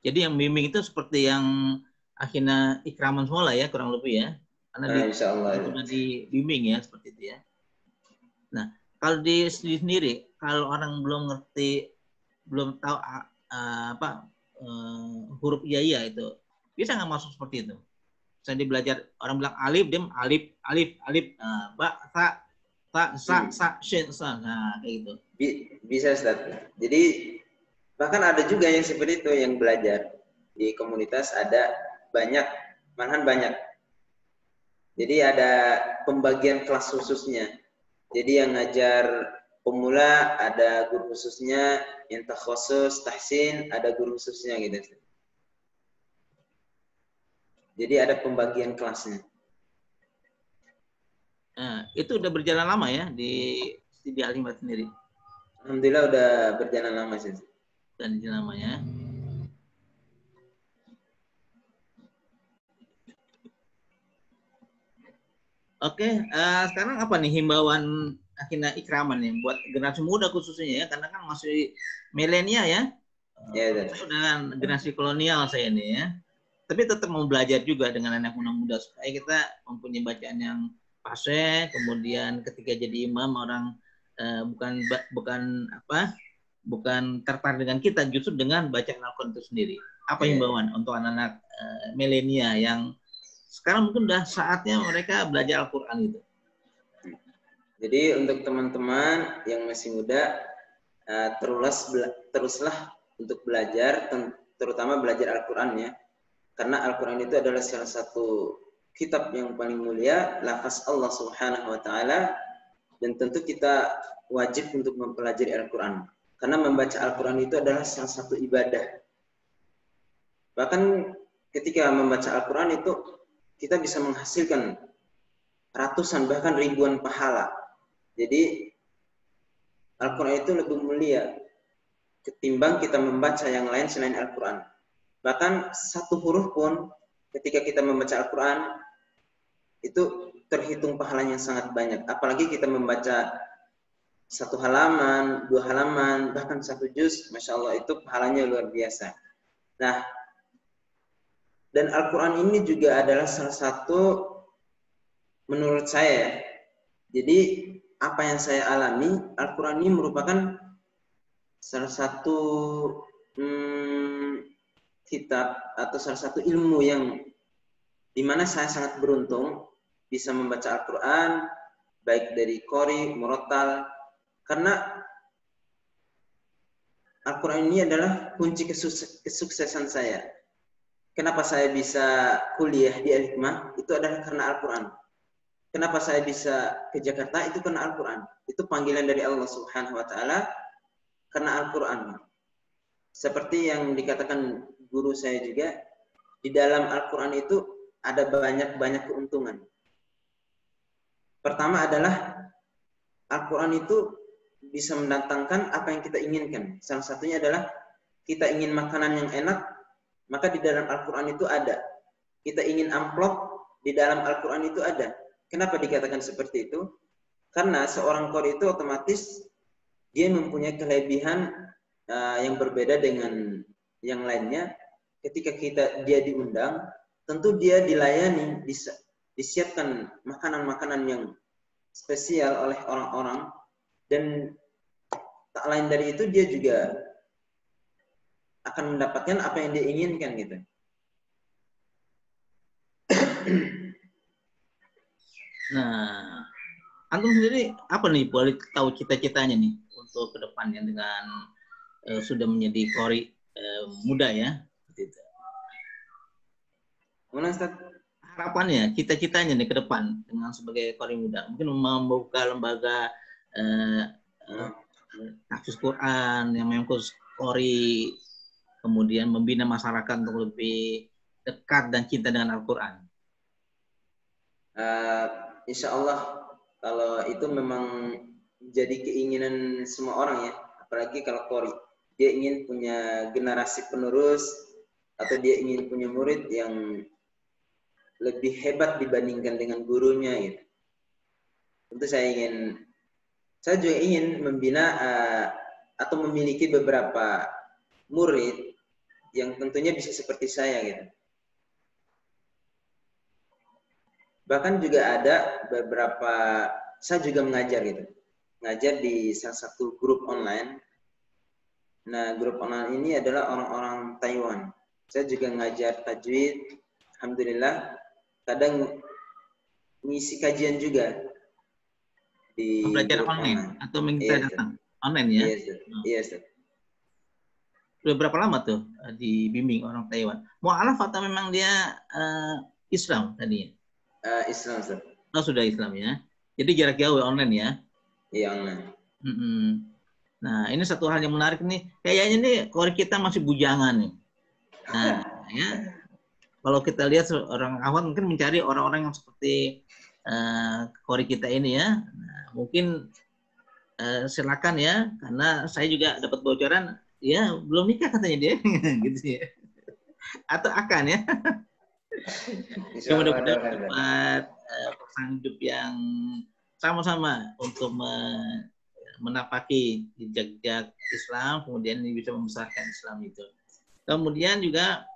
Speaker 1: Jadi yang bimbing itu seperti yang akhirnya Ikraman semua lah ya, kurang lebih ya. Karena
Speaker 2: insya Allah
Speaker 1: sudah dibimbing ya seperti itu ya. Nah, kalau di sendiri, kalau orang belum ngerti, belum tahu huruf iya itu, bisa nggak masuk seperti itu? Misalnya dia belajar, orang bilang alif, dia alif, ba, sa, shin, sa, nah kayak gitu.
Speaker 2: Bisa Ustaz. Jadi bahkan ada juga yang seperti itu yang belajar di komunitas, ada malahan banyak. Jadi ada pembagian kelas khususnya. Jadi yang ngajar pemula ada guru khususnya, yang takhusus tahsin ada guru khususnya gitu. Jadi ada pembagian kelasnya.
Speaker 1: Nah, itu udah berjalan lama ya di Al-Hikmah sendiri?
Speaker 2: Alhamdulillah udah berjalan lama sih.
Speaker 1: Dan berjalan lama ya. Oke, sekarang apa nih himbauan Akina Ikraman nih buat generasi muda khususnya ya, karena kan masih milenial ya.
Speaker 2: Ya,
Speaker 1: Saya udah generasi kolonial saya ini ya. Tapi tetap mau belajar juga dengan anak muda supaya kita mempunyai bacaan yang fase, kemudian ketika jadi imam orang bukan tertarik dengan kita, justru dengan bacaan Al-Quran itu sendiri. Apa himbauan untuk anak-anak milenial yang sekarang mungkin udah saatnya mereka belajar Al-Quran itu?
Speaker 2: Jadi untuk teman-teman yang masih muda, teruslah untuk belajar, terutama belajar Al-Quran ya. Karena Al-Quran itu adalah salah satu kitab yang paling mulia, lafaz Allah Subhanahu wa Ta'ala, dan tentu kita wajib untuk mempelajari Al-Quran. Karena membaca Al-Quran itu adalah salah satu ibadah. Bahkan ketika membaca Al-Quran itu kita bisa menghasilkan ratusan bahkan ribuan pahala. Jadi Al-Quran itu lebih mulia ketimbang kita membaca yang lain selain Al-Quran. Bahkan satu huruf pun ketika kita membaca Al-Quran itu terhitung pahalanya sangat banyak. Apalagi kita membaca satu halaman, 2 halaman, bahkan 1 juz, Masya Allah itu pahalanya luar biasa. Nah, dan Al-Quran ini juga adalah salah satu menurut saya. Jadi apa yang saya alami, Al-Quran ini merupakan salah satu kitab atau salah satu ilmu yang dimana saya sangat beruntung bisa membaca Al-Quran, baik dari qori, murattal, karena Al-Quran ini adalah kunci kesuksesan saya. Kenapa saya bisa kuliah di Al-Hikmah? Itu adalah karena Al-Quran. Kenapa saya bisa ke Jakarta? Itu karena Al-Quran. Itu panggilan dari Allah Subhanahu wa Ta'ala karena Al-Quran. Seperti yang dikatakan guru saya juga, di dalam Al-Quran itu ada banyak keuntungan. Pertama adalah Al-Quran itu bisa mendatangkan apa yang kita inginkan. Salah satunya adalah kita ingin makanan yang enak, maka di dalam Al-Quran itu ada. Kita ingin amplop, di dalam Al-Quran itu ada. Kenapa dikatakan seperti itu? Karena seorang qori itu otomatis dia mempunyai kelebihan yang berbeda dengan yang lainnya. Ketika dia diundang, tentu dia dilayani, disiapkan makanan-makanan yang spesial oleh orang-orang, dan tak lain dari itu dia juga akan mendapatkan apa yang dia inginkan gitu.
Speaker 1: Nah, antum sendiri apa nih boleh tahu cita-citanya nih untuk kedepannya dengan sudah menjadi qori muda ya? Gitu. Harapannya, cita-citanya nih ke depan dengan sebagai qori muda, mungkin membuka lembaga tahfiz Quran yang mengkhusus qori, kemudian membina masyarakat untuk lebih dekat dan cinta dengan Al-Quran.
Speaker 2: Insya Allah kalau itu memang jadi keinginan semua orang ya, apalagi kalau qori, dia ingin punya generasi penerus atau dia ingin punya murid yang lebih hebat dibandingkan dengan gurunya gitu. Tentu saya juga ingin membina atau memiliki beberapa murid yang tentunya bisa seperti saya gitu. Bahkan juga ada beberapa, saya juga mengajar gitu. Mengajar di salah satu grup online. Nah, grup online ini adalah orang-orang Taiwan. Saya juga mengajar tajwid. Alhamdulillah, kadang ngisi kajian juga di
Speaker 1: belajar
Speaker 2: grup
Speaker 1: online atau minta datang online ya?
Speaker 2: Iya, Ustaz.
Speaker 1: Sudah berapa lama tuh dibimbing orang Taiwan? Mu'alaf atau memang dia Islam tadinya?
Speaker 2: Islam, Ustaz.
Speaker 1: Oh, sudah Islam ya. Jadi jarak jauh online ya?
Speaker 2: Iya, online.
Speaker 1: Nah, ini satu hal yang menarik nih. Kayaknya nih qori kita masih bujangan nih. Nah, ya. Kalau kita lihat orang awam mungkin mencari orang-orang yang seperti qori kita ini ya. Nah, mungkin silakan ya, karena saya juga dapat bocoran ya belum nikah katanya dia gitu ya. Atau akan ya. Mudah-mudahan dapat pasangan hidup yang sama-sama untuk menapaki jejak Islam, kemudian bisa membesarkan Islam itu. Kemudian juga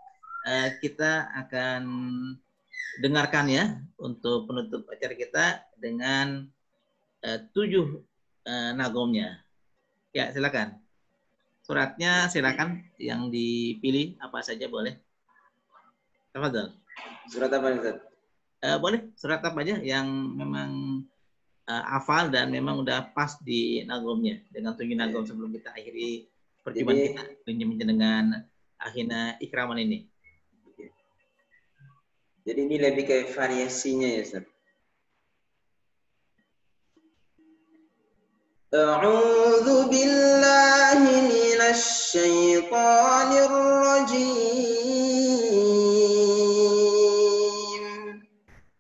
Speaker 1: kita akan dengarkan ya untuk penutup acara kita dengan 7 nagomnya. Ya, silakan. Suratnya silakan yang dipilih apa saja boleh. Tafadhol.
Speaker 2: Surat apa nih, Ustaz?
Speaker 1: Boleh surat apa aja yang memang hafal dan memang udah pas di nagomnya dengan 7 nagom sebelum kita akhiri perjumpaan kita dengan akhirnya ikraman ini.
Speaker 2: Jadi ini lebih ke variasinya ya, Ustaz. A'udzu billahi minasy syaithanir rajim.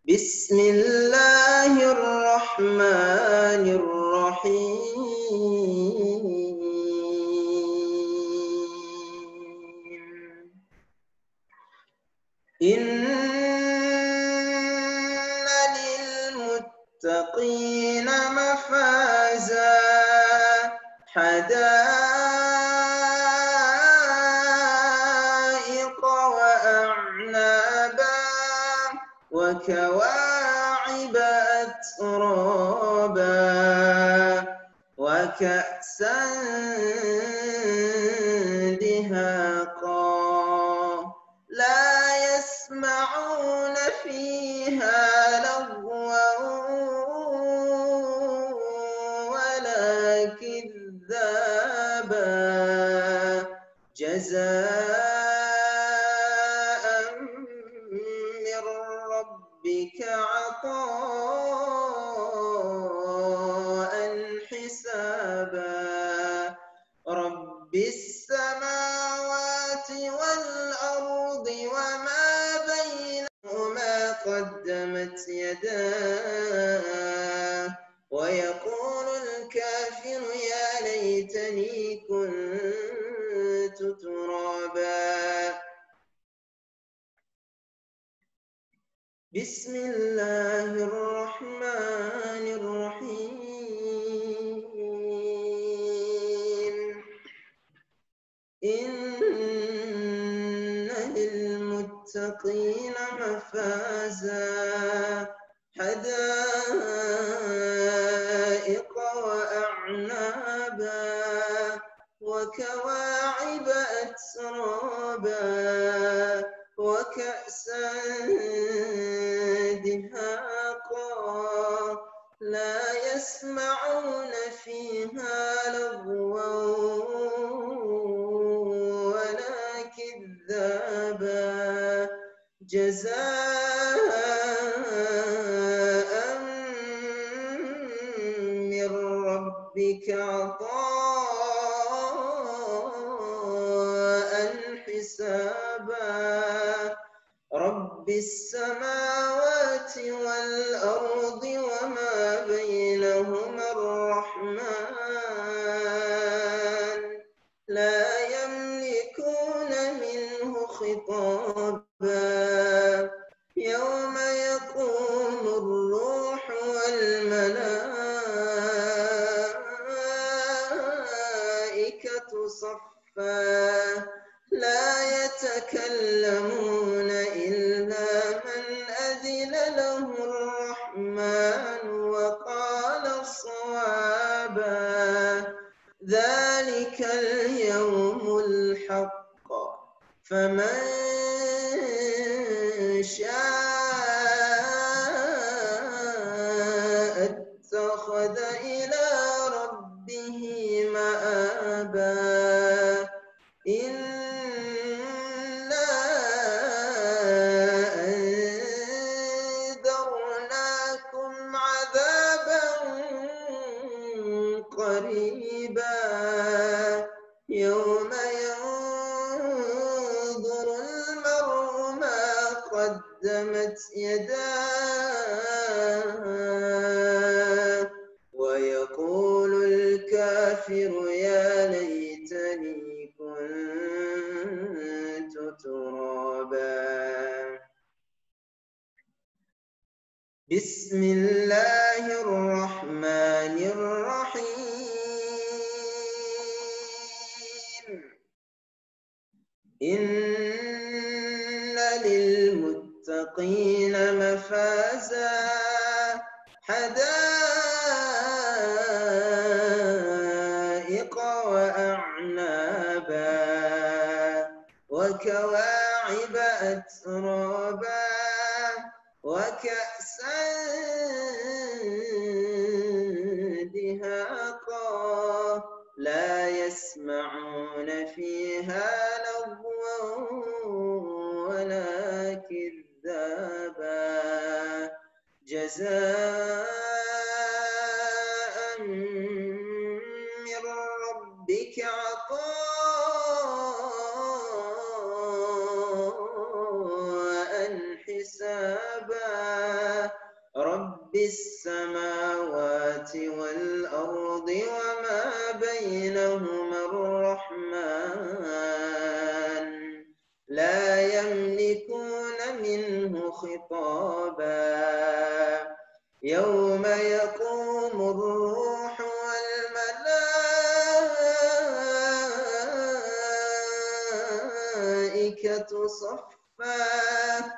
Speaker 2: Bismillahirrahmanirrahim. Inna lil muttaqina mafaza hadaiqa wa a'naba wa kawa'iba atraba wa ka'san dihaqa la yasma'una fiha lagwa wala kidhaba jazaa'an min rabbika 'ataa'an hisaba rabbis samawati wal ardi wa ma bainahuma qaddamat yadah wa yaqulu al-kafiru ya laytani kuntu turaba. Bismillahirrahmanirrahim. Inna lil muttaqina mafaza hadaiqa wa a'naba wa kawa'iba atraba wa ka'san dihaqa la yasma'una fiha lagwan wala kidhaba jazaa'an min rabbika 'ataa'an hisaba rabbis samawati wal ardi wa ma bainahuma ar-rahman la yamlikuna minhu khitaba yawma yaqumu ar-ruhu wal malaikatu saffa la yatakallamuna illa man adina lahu ar-rahman wa qala sawaba ذلك اليوم الحق فمن شاء اتخذ إلى ربه مآبا إنا أنذرناكم عذابا قريبا يوم ينظر المرء ما قدمت يداه ويقول الكافر يا ليتني كنت ترابا. بسم الله الرحمن الرحيم إن للمتقين مفازا حدائق وأعنابا وكواعب أترابا وكأسا دهاقا لا يسمعون فيها لغوا ولا كذابا جزاء من ربك عطاء حسابا رب السماوات والأرض وما بينهما الرحمن لا يملكون منه خطابا يوم يقوم الروح والملائكة صفا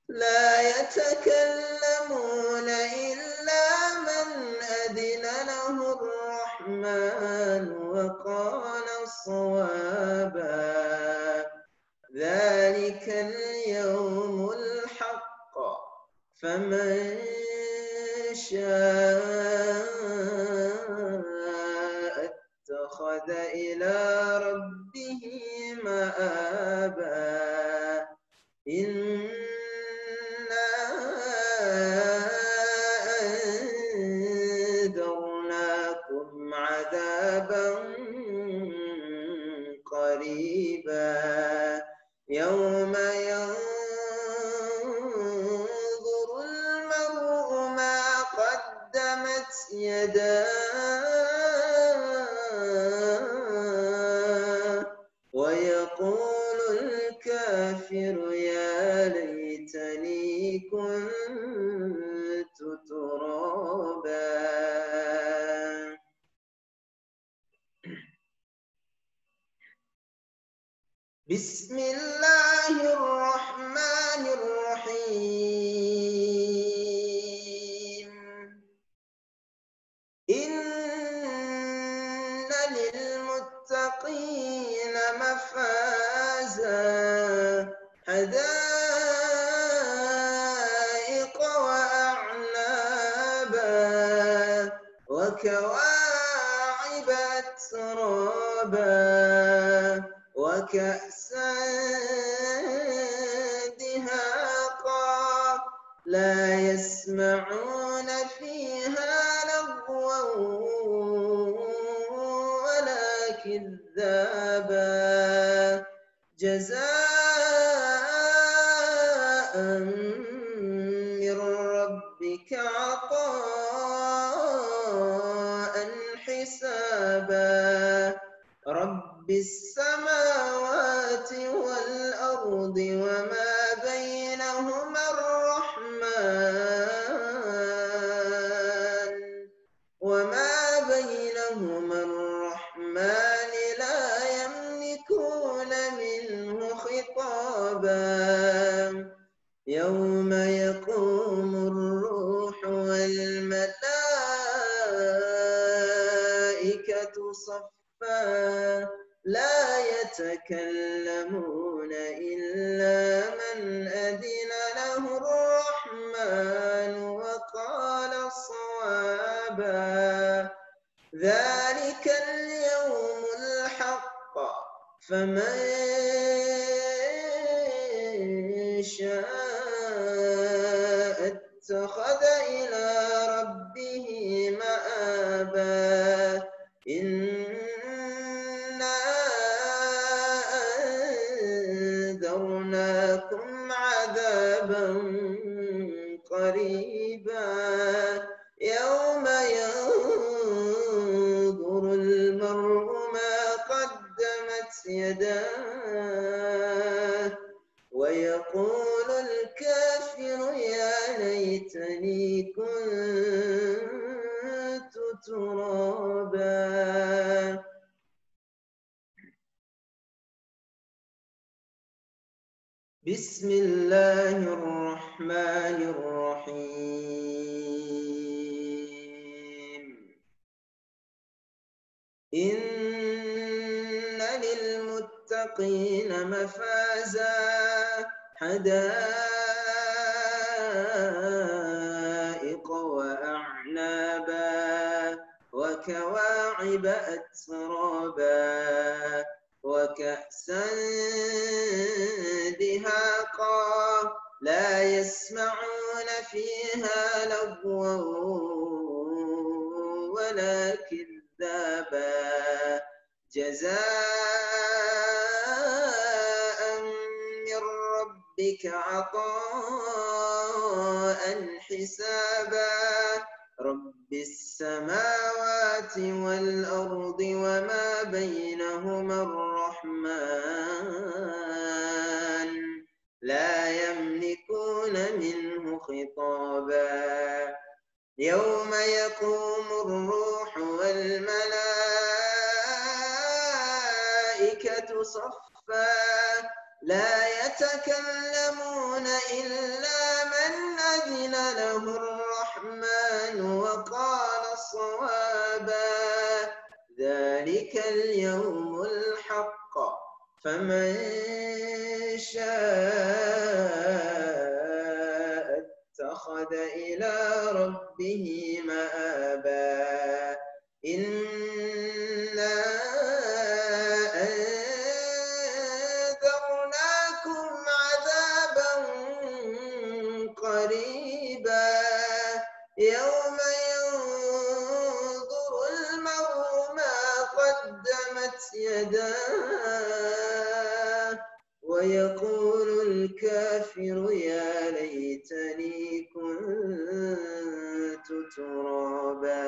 Speaker 2: لا يتكلمون إلا من أذن له الرحمن وقال صوابا ذلك اليوم الحق فمن شاء اتخذ إلى ربه مآبا إنا أنذرناكم عذابا قريبا يوم ينظر المرء ما قدمت يداه ويقول الكافر يا ليتني كنت ترابا بسم الله الرحمن الرحيم إن للمتقين مفازا حدائق وأعنابا وكواعب أترابا وكأسا دهاقا لا يسمعون فيها لغوا ولا كذابا جزاء من ربك عطاء حسابا رب السماوات والأرض وما بينهما الرحمن لا يملكون منه خطابا يوم يقوم الروح والملائكة صفا لا يتكلمون إلا من أذن له الرحمن وقال صوابا ذلك اليوم الحق فمن شاء اتخذ إلى ربه مآبا إنا أنذرناكم عذابا قريبا يوم ينظر المرء ما قدمت يداه ويقول الكافر يا ليتني كنت ترابا. بسم الله الرحمن الرحيم. إن للمتقين مفازا حدائق وأعنابا وكواعب أترابا وكأسا دهاقا لا يسمعون فيها لغوا ولا كذابا جزاء من ربك عطاء حسابا رب السماوات والأرض وما بينهما الرحمن لا يملكون منه خطابا يوم يقوم الروح والملائكة صفا لا يتكلمون إلا من أذن له الرحمن وقال صوابا ذلك اليوم الحق فمن شاء اتخذ إلى ربه مآبا إنا أنذرناكم عذابا قريبا يوم ينظر المرء ما قدمت يداه ويقول الكافر يا ليتني كنت ترابا.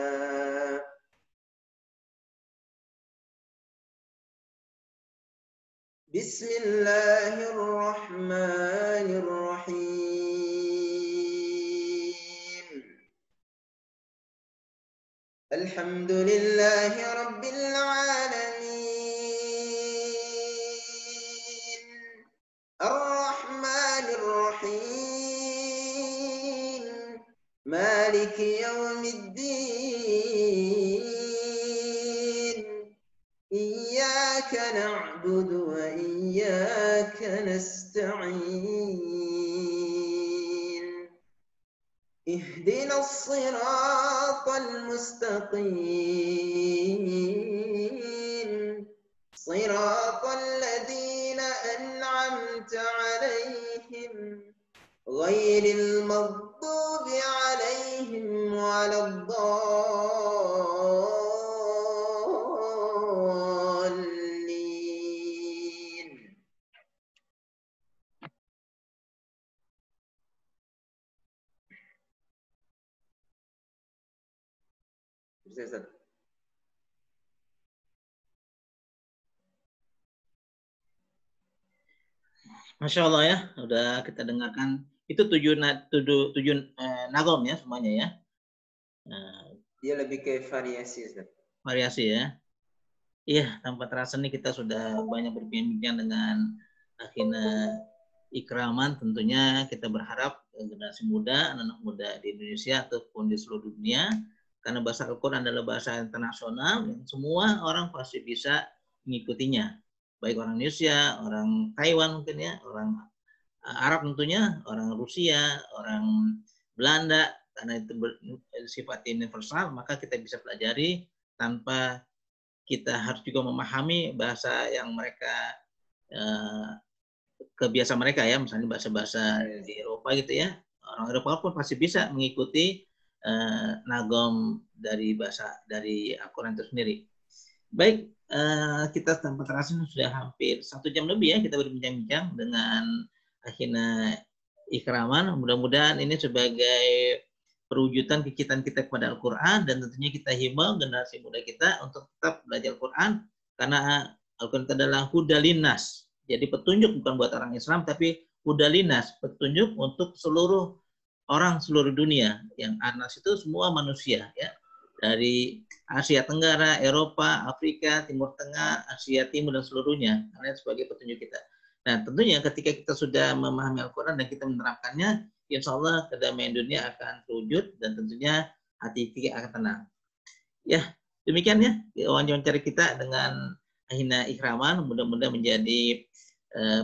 Speaker 2: بسم الله الرحمن الرحيم. الحمد لله رب العالمين الرحمن الرحيم مالك يوم الدين إياك نعبد وإياك نستعين اهدنا الصراط المستقيم صراط الذين أنعمت عليهم غير المغضوب عليهم ولا الضالين.
Speaker 1: Masya Allah ya, udah kita dengarkan. Itu tujuh nagom ya semuanya ya.
Speaker 2: Dia lebih ke variasi, Ustaz.
Speaker 1: Variasi ya. Iya, tanpa terasa nih kita sudah banyak berbincang dengan Akhina Ikraman. Tentunya kita berharap generasi muda, anak-anak muda di Indonesia ataupun di seluruh dunia, karena bahasa Al-Quran adalah bahasa internasional yang semua orang pasti bisa mengikutinya. Baik orang Indonesia, orang Taiwan mungkin ya, orang Arab tentunya, orang Rusia, orang Belanda, karena itu bersifat universal, maka kita bisa pelajari tanpa kita harus juga memahami bahasa yang mereka kebiasaan mereka ya, misalnya bahasa-bahasa di Eropa gitu ya. Orang Eropa pun pasti bisa mengikuti nagom dari bahasa dari Al-Quran itu sendiri. Baik, kita tanpa terasa sudah hampir 1 jam lebih ya kita berbincang-bincang dengan Akhina Ikraman. Mudah-mudahan ini sebagai perwujudan kecintaan kita kepada Al-Quran, dan tentunya kita himbau generasi muda kita untuk tetap belajar Al-Quran, karena Al-Quran adalah huda linnas, jadi petunjuk bukan buat orang Islam tapi hudalinas, petunjuk untuk seluruh orang seluruh dunia. Yang anas itu semua manusia ya. Dari Asia Tenggara, Eropa, Afrika, Timur Tengah, Asia Timur dan seluruhnya. Karena sebagai petunjuk kita. Nah, tentunya ketika kita sudah memahami Al-Qur'an dan kita menerapkannya, insya Allah kedamaian dunia akan terwujud dan tentunya hati kita akan tenang. Ya, demikian ya wawancara kita dengan Ahina Ikraman. Mudah-mudahan menjadi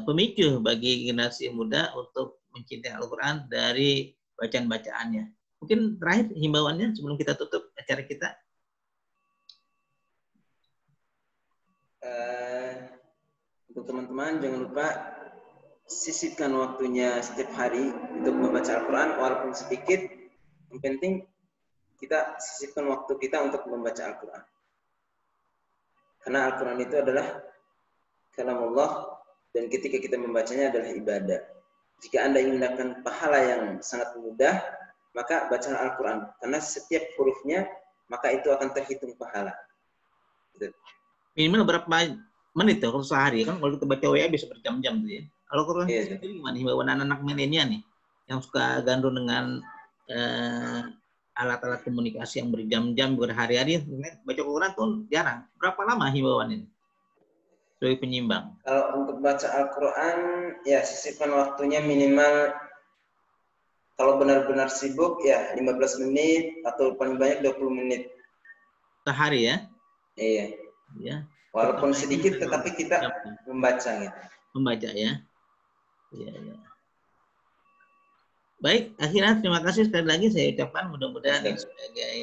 Speaker 1: pemicu bagi generasi muda untuk mencintai Al-Quran dari bacaan-bacaannya. Mungkin terakhir himbauannya sebelum kita tutup acara kita.
Speaker 2: Untuk teman-teman jangan lupa sisihkan waktunya setiap hari untuk membaca Al-Quran walaupun sedikit. Yang penting kita sisihkan waktu kita untuk membaca Al-Quran. Karena Al-Quran itu adalah kalam Allah dan ketika kita membacanya adalah ibadah. Jika Anda ingin mendapatkan pahala yang sangat mudah, maka bacalah Al-Quran. Karena setiap hurufnya, maka itu akan terhitung pahala.
Speaker 1: Minimal berapa menit ya kalau sehari? Kan kalau kita baca WA bisa berjam-jam tuh ya. Kalau Quran sendiri gimana? Himbauan anak-anak milenial nih yang suka gandrung dengan alat-alat komunikasi yang berjam-jam, berhari-hari, baca Quran tuh jarang. Berapa lama himbauan ini? Sebagai penyimbang.
Speaker 2: Kalau untuk baca Al-Quran, ya sisihkan waktunya minimal, kalau benar-benar sibuk, ya 15 menit atau paling banyak 20 menit.
Speaker 1: Sehari ya?
Speaker 2: Iya.
Speaker 1: Ya.
Speaker 2: Walaupun sedikit, tetapi kita membaca. Gitu.
Speaker 1: Membaca ya. Iya, ya. Baik, akhirnya terima kasih sekali lagi saya ucapkan. Mudah-mudahan ini sebagai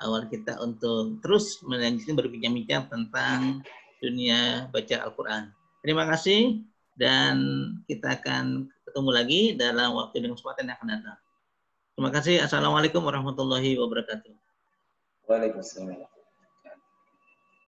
Speaker 1: awal kita untuk terus melanjutkan berbincang-bincang tentang dunia baca Al-Quran. Terima kasih dan kita akan ketemu lagi dalam waktu dan kesempatan yang akan datang. Terima kasih. Assalamualaikum warahmatullahi wabarakatuh.
Speaker 2: Waalaikumsalam.